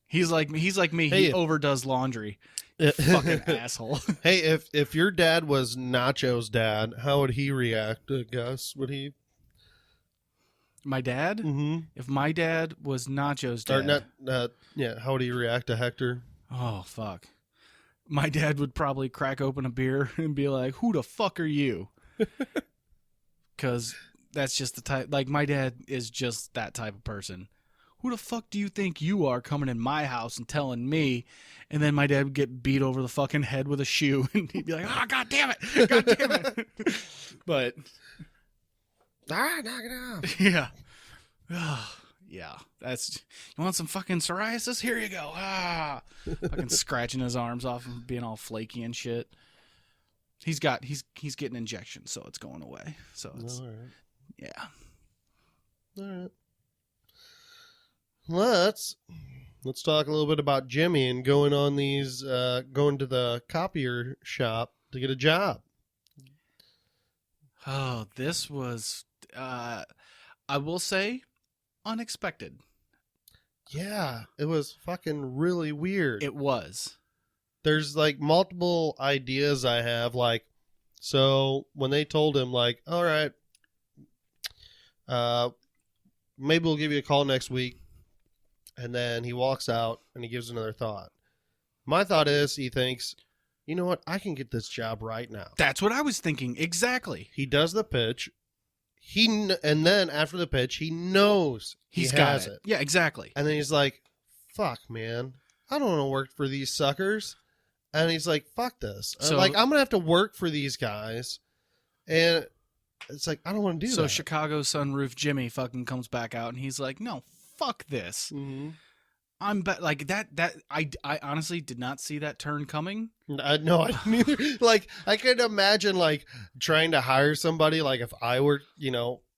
S2: He's like me. Hey, he overdoes laundry. Fucking asshole.
S1: Hey, if your dad was Nacho's dad, how would he react? Gus, would he?
S2: My dad?
S1: Mm-hmm.
S2: If my dad was Nacho's dad,
S1: how would he react to Hector?
S2: Oh fuck. My dad would probably crack open a beer and be like, "Who the fuck are you?" Because that's just the type. Like my dad is just that type of person. Who the fuck do you think you are coming in my house and telling me? And then my dad would get beat over the fucking head with a shoe, and he'd be like, "Oh, god damn it, god damn it!" But
S1: all right, knock it off.
S2: Yeah. Yeah, that's... You want some fucking psoriasis? Here you go. Fucking scratching his arms off and being all flaky and shit. He's getting injections, so it's going away. So it's...
S1: All right.
S2: Yeah.
S1: All right. Let's talk a little bit about Jimmy and going to the copier shop to get a job.
S2: Oh, this was, I will say, unexpected.
S1: Yeah, it was fucking really weird.
S2: It was.
S1: There's like multiple ideas I have. Like, so when they told him, like, all right, maybe we'll give you a call next week. And then he walks out and he gives another thought. My thought is he thinks, you know what? I can get this job right now.
S2: That's what I was thinking. Exactly.
S1: He does the pitch. And then after the pitch, he knows he has it.
S2: Yeah, exactly.
S1: And then he's like, fuck, man. I don't want to work for these suckers. And he's like, fuck this. So, I'm going to have to work for these guys. And it's like, I don't want to do that.
S2: So Chicago Sunroof Jimmy fucking comes back out and he's like, no, fuck this.
S1: Mm-hmm.
S2: Like that I honestly did not see that turn coming.
S1: No, I neither. Like, I could imagine like trying to hire somebody. Like if I were,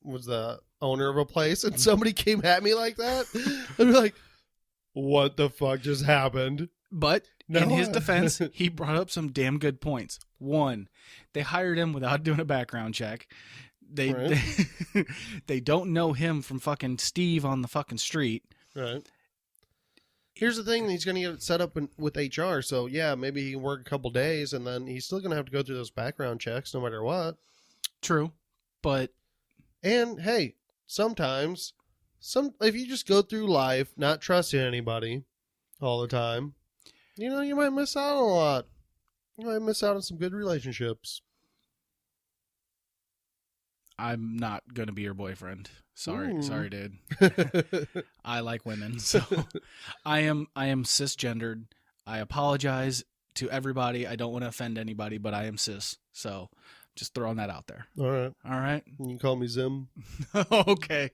S1: was the owner of a place and somebody came at me like that, I'd be like, what the fuck just happened?
S2: But in his defense, he brought up some damn good points. One, they hired him without doing a background check. They don't know him from fucking Steve on the fucking street.
S1: Right. Here's the thing. He's going to get it set up with HR. So, yeah, maybe he can work a couple days, and then he's still going to have to go through those background checks no matter what.
S2: True. But...
S1: And, hey, sometimes, if you just go through life not trusting anybody all the time, you might miss out on a lot. You might miss out on some good relationships.
S2: I'm not going to be your boyfriend. Sorry, dude. I like women, so I am cisgendered. I apologize to everybody. I don't want to offend anybody, but I am cis. So just throwing that out there.
S1: All right. You can call me Zim.
S2: Okay.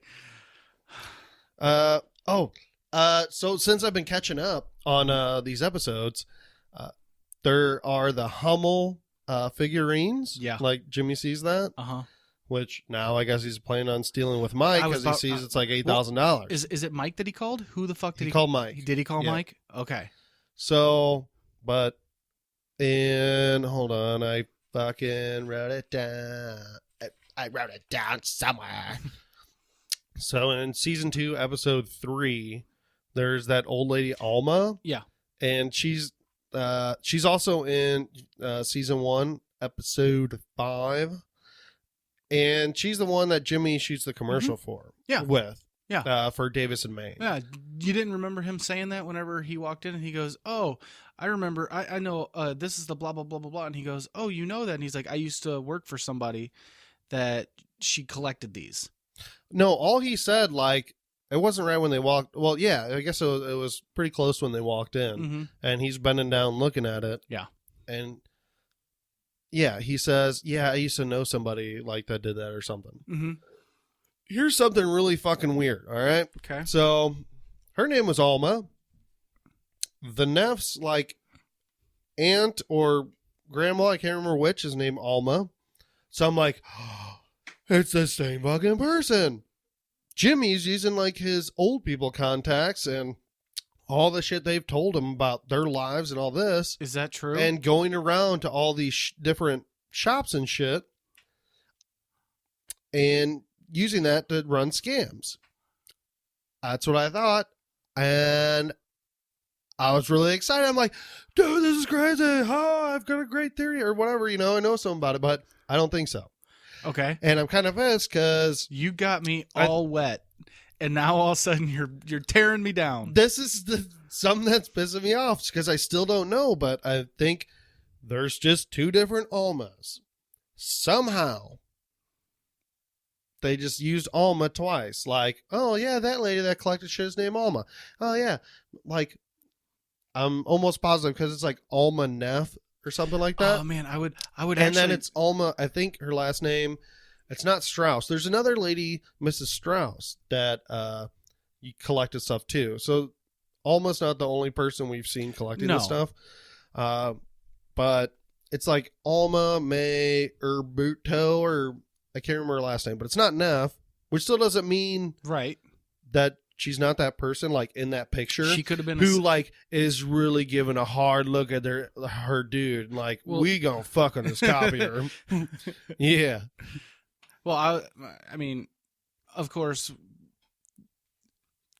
S1: So since I've been catching up on these episodes, there are the Hummel figurines.
S2: Yeah.
S1: Like Jimmy sees that,
S2: Uh-huh.
S1: which now I guess he's planning on stealing with Mike
S2: I was
S1: because he
S2: about-
S1: sees it's like $8,000.
S2: Is it Mike that he called? Who the fuck did
S1: He
S2: he
S1: called Mike.
S2: Did he call
S1: Yeah.
S2: Mike? Okay.
S1: So, but hold on, I fucking wrote it down. I wrote it down somewhere. So in season 2, episode 3, there's that old lady Alma.
S2: Yeah.
S1: And she's also in season 1, episode 5. And she's the one that Jimmy shoots the commercial for.
S2: Yeah.
S1: With.
S2: Yeah.
S1: For Davis and May.
S2: Yeah. You didn't remember him saying that whenever he walked in and he goes, "Oh, I remember. I know this is the blah, blah, blah, blah, blah." And he goes, "Oh, you know that?" And he's like, "I used to work for somebody that she collected these."
S1: No, all he said, like, it wasn't right when they walked. Well, yeah, I guess it was pretty close when they walked in.
S2: Mm-hmm.
S1: And he's bending down looking at it.
S2: Yeah.
S1: And yeah, he says, "Yeah, I used to know somebody like that did that or something."
S2: Mm-hmm.
S1: Here's something really fucking weird, all right?
S2: Okay.
S1: So, her name was Alma. The Neff's, like, aunt or grandma, I can't remember which, is named Alma. So I'm like, oh, it's the same fucking person. Jimmy's using, like, his old people contacts and all the shit they've told him about their lives and all this.
S2: Is that true?
S1: And going around to all these different shops and shit. And using that to run scams. That's what I thought. And I was really excited. I'm like, dude, this is crazy. Oh, I've got a great theory or whatever. I know something about it, but I don't think so.
S2: Okay.
S1: And I'm kind of pissed because
S2: You got me all wet, and now all of a sudden you're tearing me down.
S1: this is something that's pissing me off because I still don't know, but I think there's just 2 different Almas. Somehow they just used Alma twice. Like, oh yeah, that lady that collected shit is named Alma. Oh yeah. Like, I'm almost positive because it's like Alma Neff or something like that.
S2: Oh man, I would
S1: and
S2: actually.
S1: then it's Alma, I think her last name, it's not Strauss. There's another lady, Mrs. Strauss, that you collected stuff too. So Alma's not the only person we've seen collecting this stuff. But it's like Alma May Urbuto, or I can't remember her last name, but it's not Neff, which still doesn't mean
S2: right
S1: that she's not that person, like in that picture.
S2: She could have been
S1: who like is really giving a hard look at her dude, like,
S2: Well,
S1: we gonna fuck on this copier. Yeah.
S2: Well, I mean, of course,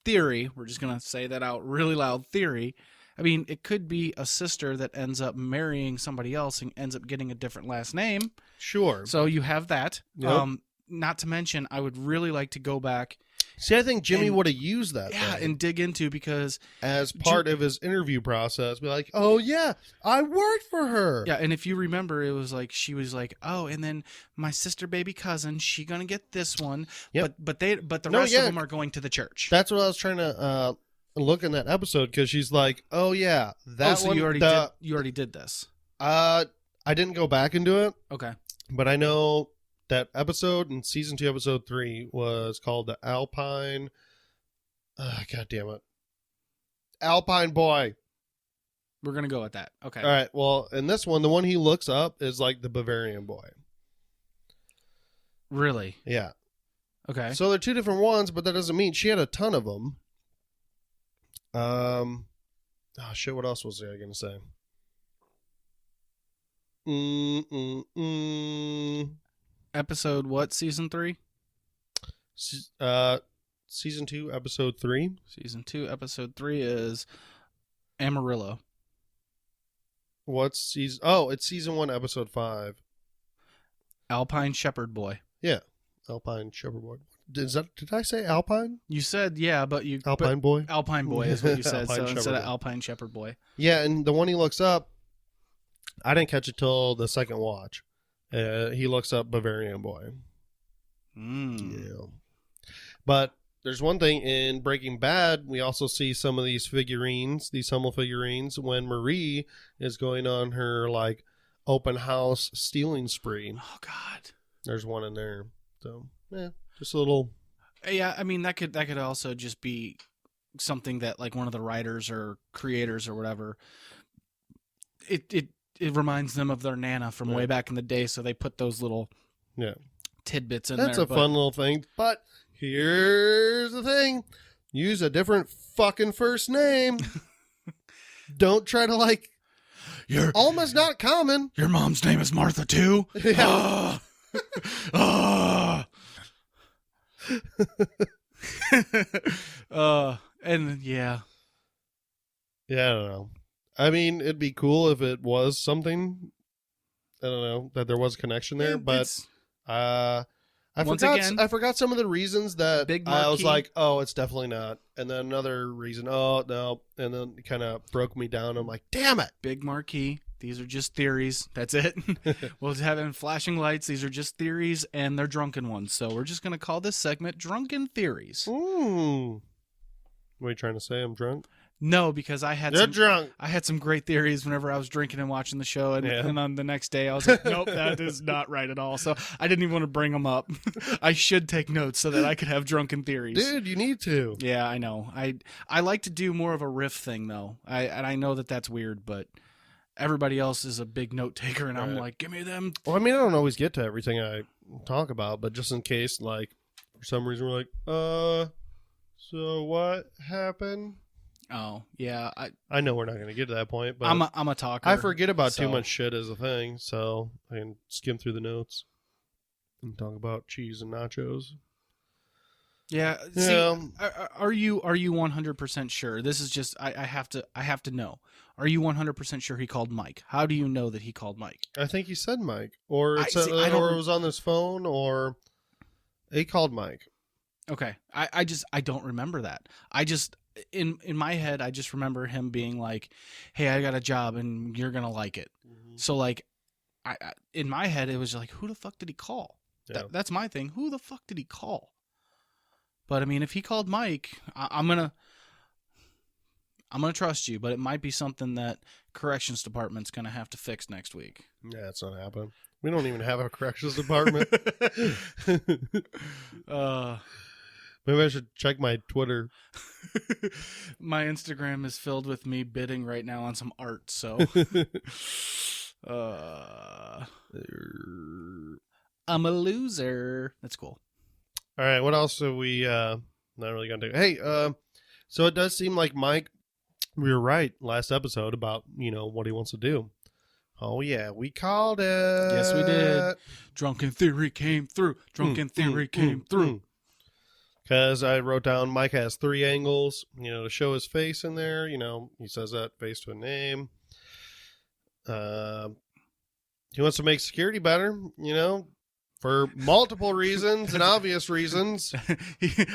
S2: theory. We're just gonna say that out really loud. Theory. I mean, it could be a sister that ends up marrying somebody else and ends up getting a different last name.
S1: Sure.
S2: So you have that.
S1: Yep.
S2: Not to mention, I would really like to go back.
S1: See, I think Jimmy
S2: and-
S1: would have used that thing
S2: And dig into, because
S1: as part of his interview process. Be like, oh yeah, I worked for her.
S2: yeah, and if you remember, it was like she was like, oh, and then my sister baby cousin, she gonna get this one.
S1: Yep.
S2: But the
S1: No,
S2: rest
S1: yeah.
S2: of them are going to the church.
S1: That's what I was trying to look in that episode, because she's like, oh yeah, that
S2: so
S1: one.
S2: you already did this.
S1: I didn't go back and do it,
S2: Okay.
S1: but I know that episode in season 2, episode 3 was called the Alpine. God damn it, Alpine Boy.
S2: We're gonna go with that. Okay.
S1: All right. Well, in this one, the one he looks up is like the Bavarian Boy.
S2: Really?
S1: Yeah.
S2: Okay.
S1: So they're 2 different ones, but that doesn't mean she had a ton of them. Oh shit! What else was I gonna say?
S2: Episode what? Season 3?
S1: Season 2, episode 3.
S2: Season 2, episode 3 is Amarillo.
S1: What's season? Oh, it's season 1, episode 5.
S2: Alpine Shepherd Boy.
S1: Yeah, Alpine Shepherd Boy. Did I say Alpine?
S2: You said yeah, but you
S1: Alpine Boy.
S2: Alpine Boy is what you said.
S1: Alpine
S2: So
S1: Shepherd
S2: instead of
S1: Boy.
S2: Alpine Shepherd Boy.
S1: Yeah, and the one he looks up, I didn't catch it till the second watch. He looks up Bavarian Boy. Yeah. But there's one thing in Breaking Bad, we also see some of these figurines, these Hummel figurines, when Marie is going on her like open house stealing spree.
S2: Oh God.
S1: There's one in there. So yeah, just a little.
S2: Yeah, I mean that could also just be something that like one of the writers or creators or whatever. It it reminds them of their Nana from way back in the day, so they put those little tidbits in
S1: That's
S2: there.
S1: a fun little thing. But here's the thing. Use a different fucking first name. Don't try to like... Alma's not common.
S2: Your mom's name is Martha too?
S1: Yeah.
S2: And yeah.
S1: Yeah, I don't know. I mean, it'd be cool if it was something, I don't know, that there was a connection there, but I forgot some of the reasons that I was like, oh, it's definitely not. And then another reason, oh, no. And then it kind of broke me down. I'm like, damn it.
S2: Big marquee. These are just theories. That's it. We'll have in flashing lights. These are just theories, and they're drunken ones. So we're just going to call this segment Drunken Theories.
S1: What are you trying to say? I'm drunk?
S2: No, because I had
S1: drunk.
S2: I had some great theories whenever I was drinking and watching the show, and on the next day I was like, nope, that is not right at all. So I didn't even want to bring them up. I should take notes so that I could have drunken theories.
S1: Dude, you need to.
S2: Yeah, I know. I like to do more of a riff thing though. I know that's weird, but everybody else is a big note taker, and I'm like, give me them.
S1: Well, I mean, I don't always get to everything I talk about, but just in case, like, for some reason we're like, so what happened?
S2: Oh, yeah.
S1: I know we're not going to get to that point, but
S2: I'm a talker.
S1: I forget about too much shit as a thing, so I can skim through the notes and talk about cheese and nachos.
S2: Yeah. See, are you 100% sure? This is just I have to know. Are you 100% sure he called Mike? How do you know that he called Mike?
S1: I think he said Mike, or it was on his phone, or he called Mike.
S2: Okay. I don't remember that. I just in my head I just remember him being like, "Hey, I got a job and you're going to like it." Mm-hmm. So like I in my head it was like, who the fuck did he call? Yeah. That's my thing. Who the fuck did he call? But I mean, if he called Mike, I'm going to trust you, but it might be something that corrections department's going to have to fix next week.
S1: Yeah, it's not happening. We don't even have a corrections department. Maybe I should check my Twitter.
S2: My Instagram is filled with me bidding right now on some art, so I'm a loser. That's cool.
S1: All right, what else are we not really going to do? Hey, so it does seem like Mike, we were right last episode about, what he wants to do. Oh, yeah, we called it.
S2: Yes, we did. Drunken Theory came through. Drunken Theory came through.
S1: Because I wrote down Mike has 3 angles, to show his face in there. He says that face to a name. He wants to make security better, for multiple reasons and obvious reasons.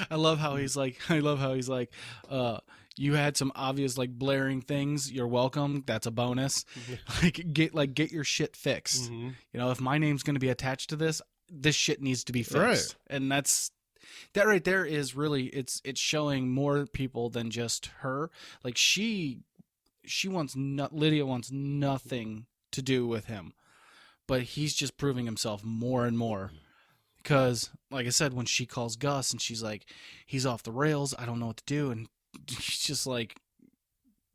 S2: I love how he's like, you had some obvious like blaring things. You're welcome. That's a bonus. Get your shit fixed. Mm-hmm. If my name's going to be attached to this shit needs to be fixed. Right. And that right there is really, it's showing more people than just her. Like she wants Lydia wants nothing to do with him, but he's just proving himself more and more. Because, like I said, when she calls Gus and she's like, he's off the rails, I don't know what to do, and he's just like,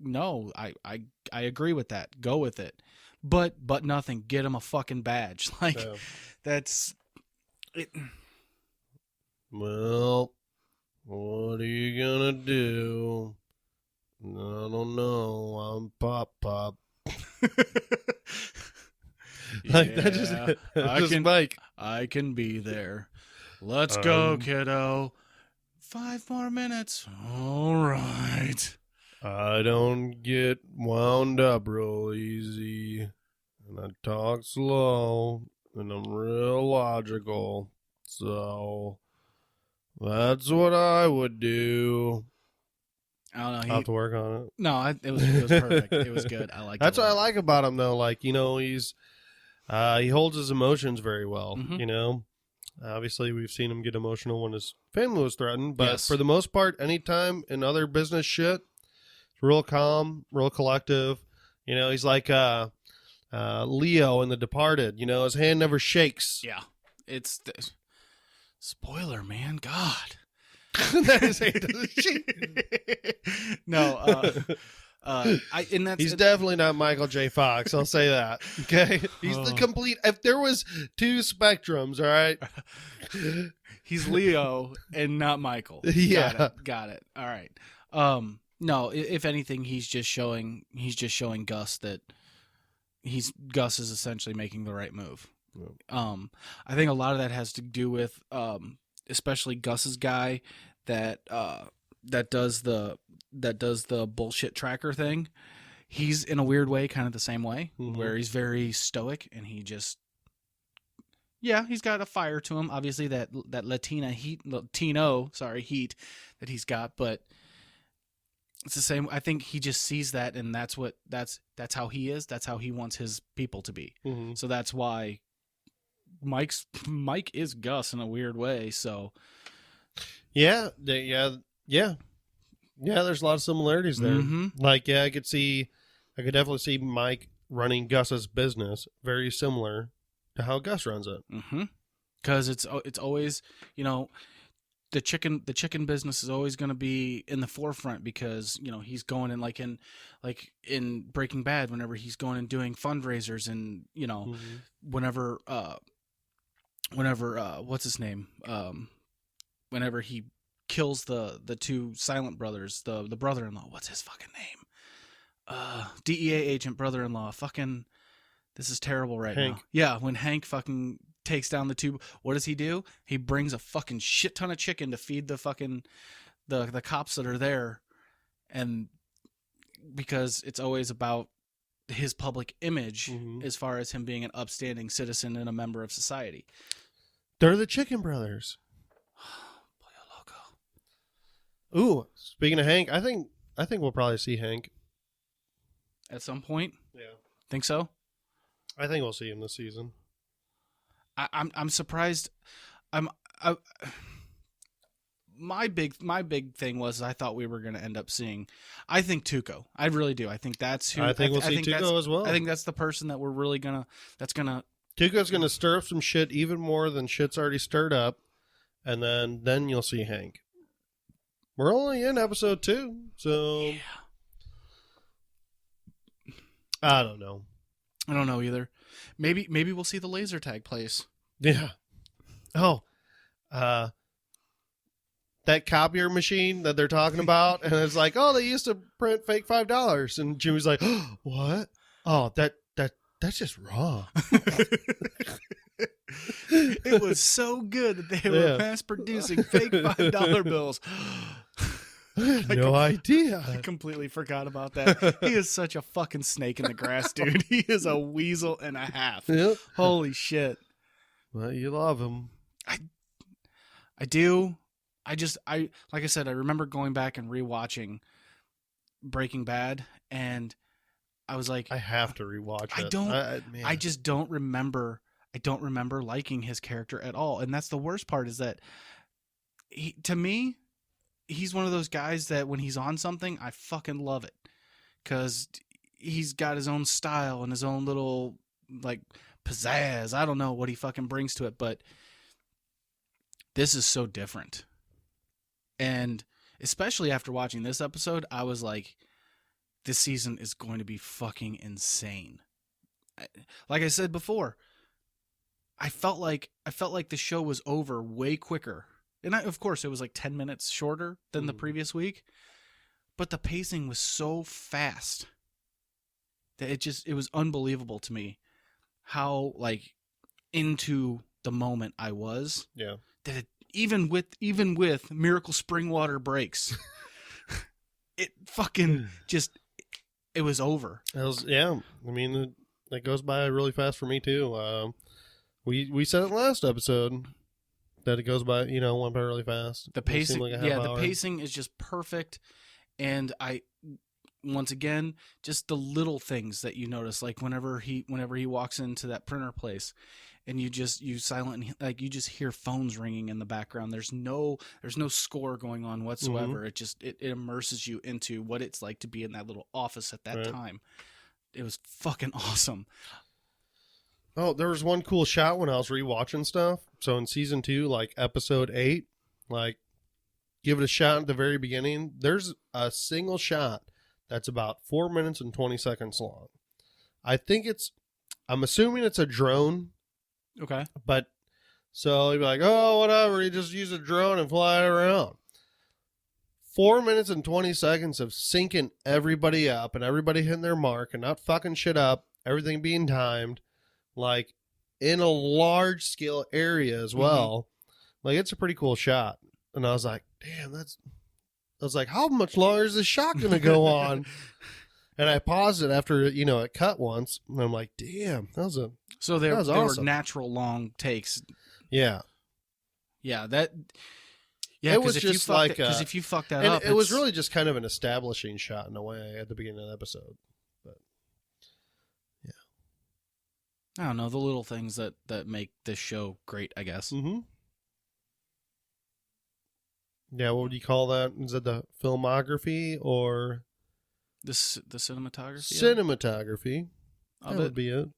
S2: no, I agree with that. Go with it. But nothing. Get him a fucking badge. That's it.
S1: Well, what are you gonna do? I don't know. I'm Pop. Mike.
S2: I can be there. Let's go, kiddo. 5 more minutes. All right.
S1: I don't get wound up real easy. And I talk slow. And I'm real logical. So that's what I would do.
S2: I don't know.
S1: I'll have to work on it.
S2: No, it was perfect. It was good. I like.
S1: That's what I like about him, though. Like, he's he holds his emotions very well. Mm-hmm. Obviously, we've seen him get emotional when his family was threatened, but for the most part, anytime in other business shit, it's real calm, real collective. He's like Leo in The Departed. His hand never shakes.
S2: Yeah, it's spoiler, man. God.
S1: That is doesn't she?
S2: No,
S1: He's definitely not Michael J. Fox. I'll say that. Okay, he's the complete. If there was two spectrums, all right,
S2: he's Leo and not Michael.
S1: Yeah,
S2: got it. All right. No, if anything, he's just showing Gus that Gus is essentially making the right move.
S1: Yep.
S2: I think a lot of that has to do with especially Gus's guy that does the bullshit tracker thing. He's in a weird way kind of the same way, where he's very stoic and he just he's got a fire to him, obviously that Latino heat that he's got, but it's the same. I think he just sees that, and that's how he is. That's how he wants his people to be. So that's why Mike is Gus in a weird way. So
S1: yeah. There's a lot of similarities there. Like, I could definitely see Mike running Gus's business very similar to how Gus runs it.
S2: Because it's always, the chicken business is always going to be in the forefront because he's going in in Breaking Bad, whenever he's going and doing fundraisers, and whenever what's his name, whenever he kills the two silent brothers, the brother-in-law, what's his fucking name, DEA agent brother-in-law, fucking, this is terrible right
S1: Hank.
S2: now. Yeah, when Hank fucking takes down the two, what does he do? He brings a fucking shit ton of chicken to feed the fucking the cops that are there, and because it's always about his public image as far as him being an upstanding citizen and a member of society.
S1: They're the Chicken Brothers. Ooh, speaking of Hank, I think we'll probably see Hank
S2: at some point.
S1: Yeah,
S2: think so.
S1: I think we'll see him this season.
S2: I'm surprised. My big thing was I thought we were going to end up seeing. I think Tuco. I really do. I think that's who.
S1: I think we'll see Tuco as well.
S2: I think that's the person that we're really gonna.
S1: Tuco's gonna stir up some shit even more than shit's already stirred up, and then you'll see Hank. We're only in episode 2, so
S2: yeah.
S1: I don't know.
S2: I don't know either. Maybe we'll see the laser tag place.
S1: Yeah. Oh, that copier machine that they're talking about, and it's like, oh, they used to print fake $5, and Jimmy's like, oh, what? Oh, that's just wrong.
S2: It was so good that they were mass producing fake $5 bills.
S1: I had no idea.
S2: I completely forgot about that. He is such a fucking snake in the grass, dude. He is a weasel and a half.
S1: Yep.
S2: Holy shit.
S1: Well, you love him.
S2: I do. I like I said, I remember going back and rewatching Breaking Bad, and I was like,
S1: I have to rewatch it.
S2: I just don't remember. I don't remember liking his character at all, and that's the worst part. Is that to me, he's one of those guys that when he's on something, I fucking love it, because he's got his own style and his own little like pizzazz. I don't know what he fucking brings to it, but this is so different. And especially after watching this episode, I was like, this season is going to be fucking insane. Like I said before, I felt like the show was over way quicker. And of course, it was like 10 minutes shorter than the previous week. But the pacing was so fast that it was unbelievable to me how like into the moment I was.
S1: Yeah.
S2: That it, even with Miracle Spring Water breaks, it fucking just, it was over.
S1: I mean, that goes by really fast for me too. We said it last episode that it goes by, went by really fast.
S2: The pacing, the pacing is just perfect. And once again, just the little things that you notice, like whenever he walks into that printer place, and you just hear phones ringing in the background. There's no score going on whatsoever. It immerses you into what it's like to be in that little office at that time. It was fucking awesome.
S1: Oh, there was one cool shot when I was rewatching stuff. So in season 2, like episode 8, like give it a shot at the very beginning. There's a single shot that's about 4 minutes and 20 seconds long. I'm assuming it's a drone,
S2: Okay.
S1: but so you'd be like, oh, whatever, you just use a drone and fly it around. 4 minutes and 20 seconds of syncing everybody up and everybody hitting their mark and not fucking shit up, everything being timed, like in a large scale area as well. Like, it's a pretty cool shot. And I was like, damn, I was like, how much longer is this shot going to go on? And I paused it after, it cut once. And I'm like, damn,
S2: So they
S1: was
S2: were
S1: awesome.
S2: natural long takes.
S1: Yeah.
S2: Yeah,
S1: It was just like,
S2: because if you fuck that
S1: and
S2: up,
S1: it was really just kind of an establishing shot in a way at the beginning of the episode. But yeah,
S2: I don't know, the little things that make this show great, I guess.
S1: mm-hmm. Yeah, what would you call that? Is it the filmography or
S2: The cinematography?
S1: cinematography?
S2: Of
S1: That
S2: it?
S1: would be it.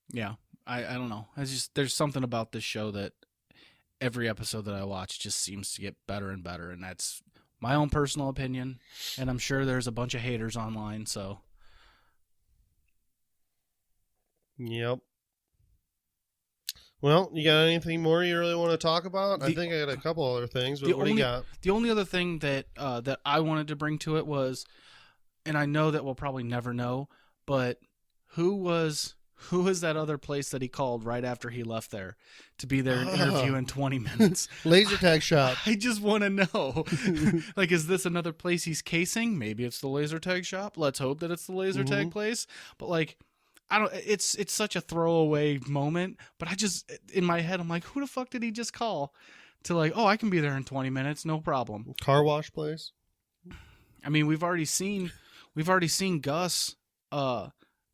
S2: Yeah, I don't know. There's something about this show that every episode that I watch just seems to get better and better, and that's my own personal opinion. And I'm sure there's a bunch of haters online. So
S1: Yep. Well, you got anything more you really want to talk about? I think I got a couple other things, but what do you got?
S2: The only other thing that that I wanted to bring to it was, and I know that we'll probably never know, but who was that other place that he called right after he left there to be there and interview in 20 minutes?
S1: Laser tag shop.
S2: I just want to know. Like, is this another place he's casing? Maybe it's the laser tag shop. Let's hope that it's the laser tag place. But like, I don't. It's such a throwaway moment. But I just, in my head, I'm like, who the fuck did he just call? To like, oh, I can be there in 20 minutes, no problem.
S1: Car wash place.
S2: I mean, we've already seen Gus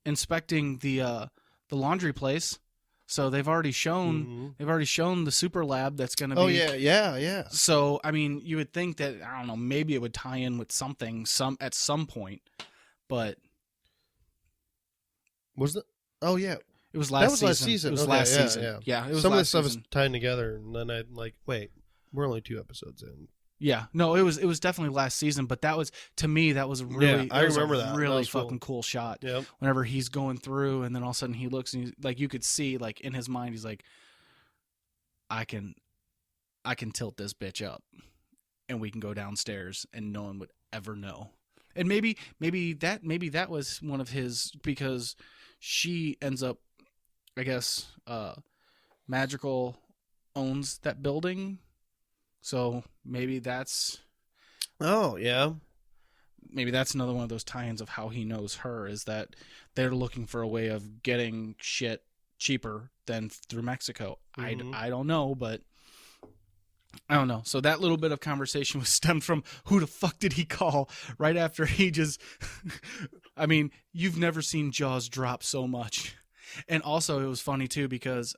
S2: inspecting the laundry place. So they've already shown the super lab that's going to be.
S1: Oh yeah.
S2: So I mean, you would think that, I don't know, maybe it would tie in with something at some point, but
S1: was it? Oh yeah,
S2: it was last season.
S1: Last season.
S2: It was
S1: Okay,
S2: last
S1: yeah,
S2: season. Yeah, it was
S1: some of the
S2: last
S1: stuff
S2: season.
S1: is tied together, and then I'm like, wait, we're only 2 episodes in.
S2: Yeah, no, it was definitely last season, but that was, to me, that was a really,
S1: I remember that.
S2: really
S1: That was
S2: fucking cool shot.
S1: Yep.
S2: Whenever he's going through, and then all of a sudden he looks, and he's, like, you could see, like, in his mind, he's like, I can tilt this bitch up, and we can go downstairs, and no one would ever know. And maybe that was one of his, because she ends up, I guess, Magical owns that building. So maybe that's
S1: Oh yeah.
S2: maybe that's another one of those tie-ins of how he knows her, is that they're looking for a way of getting shit cheaper than through Mexico. I don't know, but I don't know. So that little bit of conversation was stemmed from who the fuck did he call right after he just I mean, you've never seen jaws drop so much. And also it was funny too because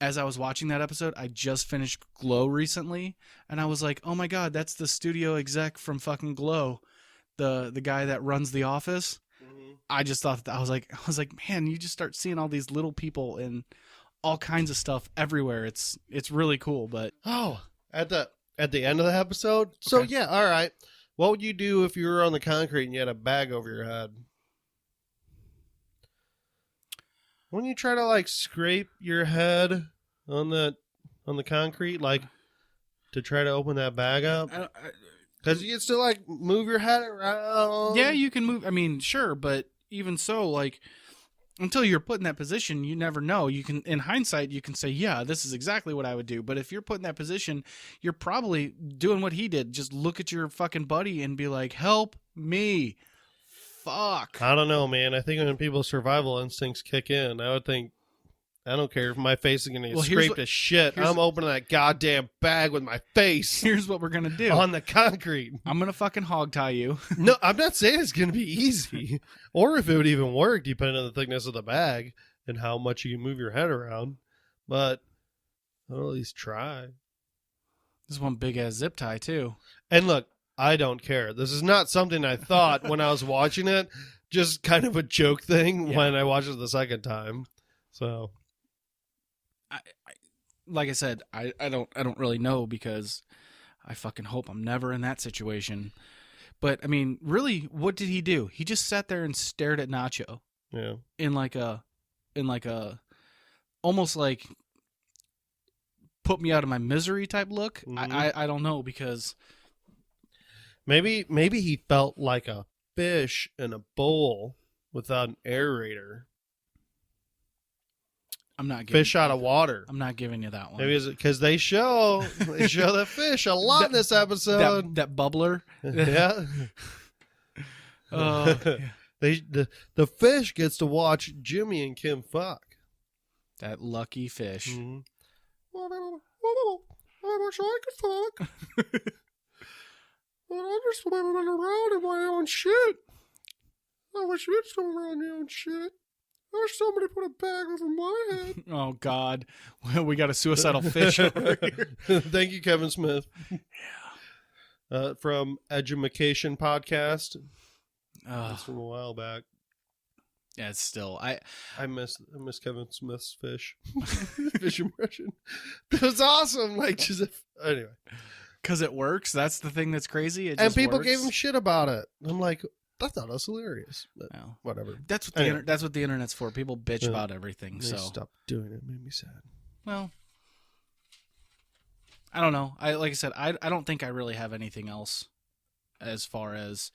S2: as I was watching that episode, I just finished Glow recently, and I was like, "Oh my god, that's the studio exec from fucking Glow, the guy that runs The Office." I just thought that I was like, man, you just start seeing all these little people in all kinds of stuff everywhere. It's really cool. But
S1: at the end of the episode. So
S2: Okay.
S1: yeah, all right. What would you do if you were on the concrete and you had a bag over your head? Wouldn't you try to like scrape your head on the concrete, like to try to open that bag up? Because you can still like move your head around.
S2: yeah, you can move. I mean, sure, but even so, like, until you're put in that position, you never know. You can, in hindsight, you can say, yeah, this is exactly what I would do. But if you're put in that position, you're probably doing what he did. Just look at your fucking buddy and be like, help me. Fuck.
S1: I don't know, man. I think when people's survival instincts kick in, I would think, I don't care if my face is going to get scraped to shit. I'm opening that goddamn bag with my face
S2: Here's what we're going to do.
S1: on the concrete.
S2: I'm going to fucking hog tie you.
S1: No, I'm not saying it's going to be easy or if it would even work, depending on the thickness of the bag and how much you can move your head around. But I'll at least try.
S2: This is one big ass zip tie, too.
S1: And look, I don't care. This is not something I thought when I was watching it. Just kind of a joke thing when I watched it the second time. So,
S2: like I said, I don't really know, because I fucking hope I'm never in that situation. But I mean, really, what did he do? He just sat there and stared at Nacho
S1: Yeah.
S2: in like a almost like put me out of my misery type look.
S1: Mhm.
S2: I don't know, because
S1: Maybe he felt like a fish in a bowl without an aerator.
S2: I'm not giving,
S1: Fish out of water.
S2: I'm not giving you that one.
S1: Maybe it's because they show the fish a lot in this episode.
S2: that bubbler.
S1: Yeah. The fish gets to watch Jimmy and Kim fuck.
S2: That lucky fish.
S1: Mhm. I wish I could fuck. But I just want to run around in my own shit. I wish you'd go around your own shit. I wish somebody put a bag over my head.
S2: Oh God, we got a suicidal fish over here.
S1: Thank you, Kevin Smith. From Edumacation Podcast. That's from a while back.
S2: Yeah, it's still
S1: I miss Kevin Smith's fish impression. That was awesome. Like, just anyway,
S2: because it works. That's the thing that's crazy. It
S1: and
S2: just
S1: people
S2: works.
S1: gave him shit about it. I'm like, I thought that was hilarious. But
S2: Well,
S1: whatever.
S2: That's what that's what the internet's for. People bitch about everything.
S1: They
S2: So
S1: stopped doing it. Made me sad.
S2: well, I don't know. Like I said, I don't think I really have anything else as far as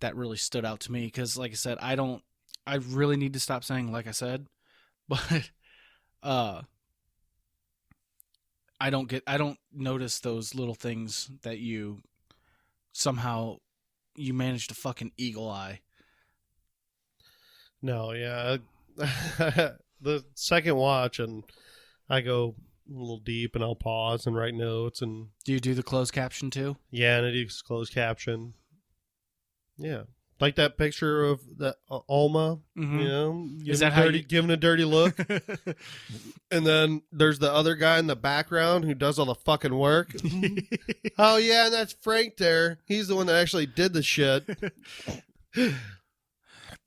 S2: that really stood out to me, because like I said, I really need to stop saying like I said, but I don't notice those little things that you somehow you manage to fucking eagle eye.
S1: No, yeah. The second watch, and I go a little deep, and I'll pause and write notes, and
S2: Do you do the closed caption too?
S1: yeah, and I do closed caption. Yeah. Like that picture of that Alma,
S2: Mhm.
S1: you know,
S2: Is that how you-
S1: giving a dirty look? And then there's the other guy in the background who does all the fucking work. Oh, yeah, and that's Frank there. He's the one that actually did the shit.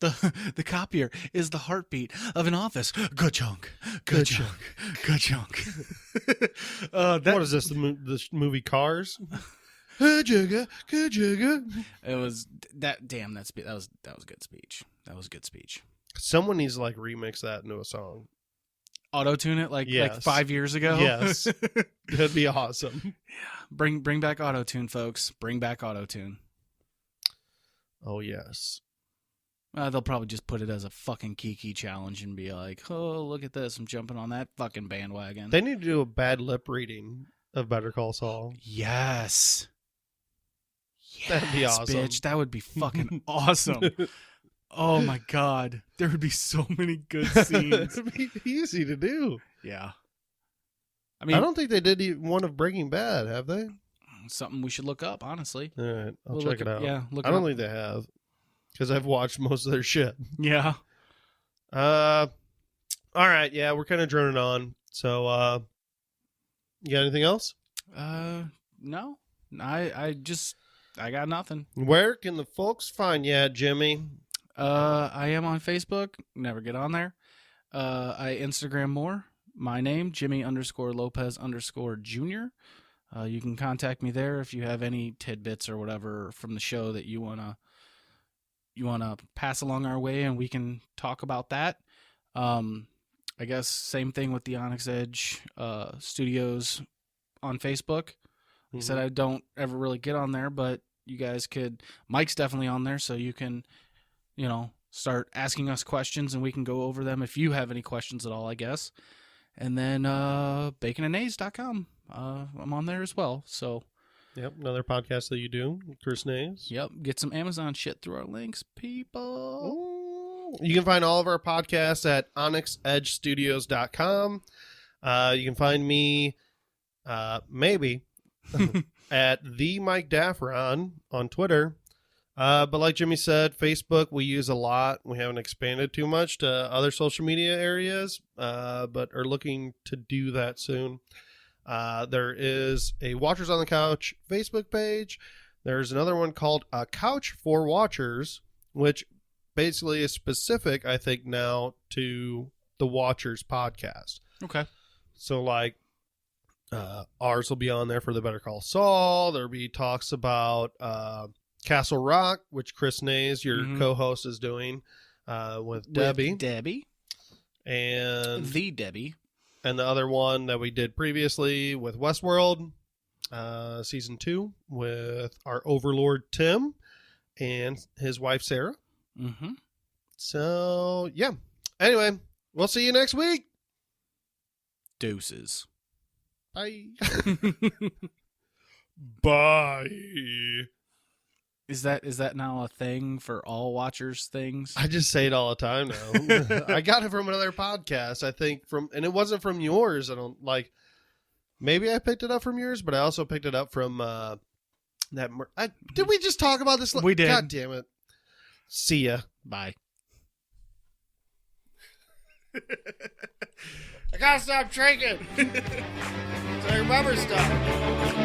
S2: The copier is the heartbeat of an office. Good chunk. Good chunk. Good chunk.
S1: What is this, the movie Cars? Good jigga, good jigga.
S2: It was that. Damn, that was good speech. That was good speech.
S1: Someone needs to like remix that into a song.
S2: Auto tune it like
S1: Yes.
S2: 5 years ago.
S1: Yes. That'd be awesome.
S2: Bring back auto tune, folks. Bring back auto tune.
S1: Oh, yes.
S2: They'll probably just put it as a fucking Kiki challenge and be like, "Oh, look at this! I'm jumping on that fucking bandwagon."
S1: They need to do a bad lip reading of Better Call Saul.
S2: Yes.
S1: That'd be awesome.
S2: Bitch. That would be fucking awesome. Oh my God. There would be so many good scenes.
S1: It'd be easy to do.
S2: Yeah.
S1: I don't think they did one of Breaking Bad, have they?
S2: Something we should look up, honestly.
S1: All right, I'll
S2: We'll
S1: check
S2: look
S1: it
S2: it-
S1: out.
S2: yeah, look
S1: I
S2: it
S1: don't
S2: up.
S1: think they have, because I've watched most of their shit.
S2: Yeah.
S1: All right, yeah, we're kind of droning on. So, you got anything else?
S2: No. I got nothing.
S1: Where can the folks find you at, Jimmy?
S2: I am on Facebook. Never get on there. I Instagram more. My name, Jimmy_Lopez_Jr. You can contact me there if you have any tidbits or whatever from the show that you wanna pass along our way, and we can talk about that. I guess same thing with the Onyx Edge Studios on Facebook. Like I said, I don't ever really get on there, but you guys could. Mike's definitely on there, so you can, start asking us questions, and we can go over them if you have any questions at all, I guess. And then baconandays.com. I'm on there as well. So,
S1: Yep, another podcast that you do, Chris Nays.
S2: yep, get some Amazon shit through our links, people.
S1: Ooh. You can find all of our podcasts at onyxedgestudios.com. You can find me, maybe, at the Mike Daffron on Twitter. But like Jimmy said, Facebook we use a lot. We haven't expanded too much to other social media areas, but are looking to do that soon. There is a Watchers on the Couch Facebook page. There's another one called A Couch for Watchers, which basically is specific, I think, now to the Watchers podcast.
S2: Okay.
S1: So, like, ours will be on there for the Better Call Saul. There'll be talks about Castle Rock, which Chris Nays, your
S2: Mhm.
S1: co-host, is doing with Debbie.
S2: With Debbie.
S1: And
S2: The Debbie.
S1: and the other one that we did previously with Westworld, season 2, with our overlord Tim and his wife Sarah.
S2: Mm-hmm.
S1: So yeah. Anyway, we'll see you next week.
S2: Deuces.
S1: Bye. Bye.
S2: Is that now a thing for all watchers things?
S1: I just say it all the time now. I got it from another podcast, I think, and it wasn't from yours. I don't like. Maybe I picked it up from yours, but I also picked it up from that. Did we just talk about this?
S2: We did.
S1: God damn it. See ya.
S2: Bye.
S1: I gotta stop drinking. So I remember stuff.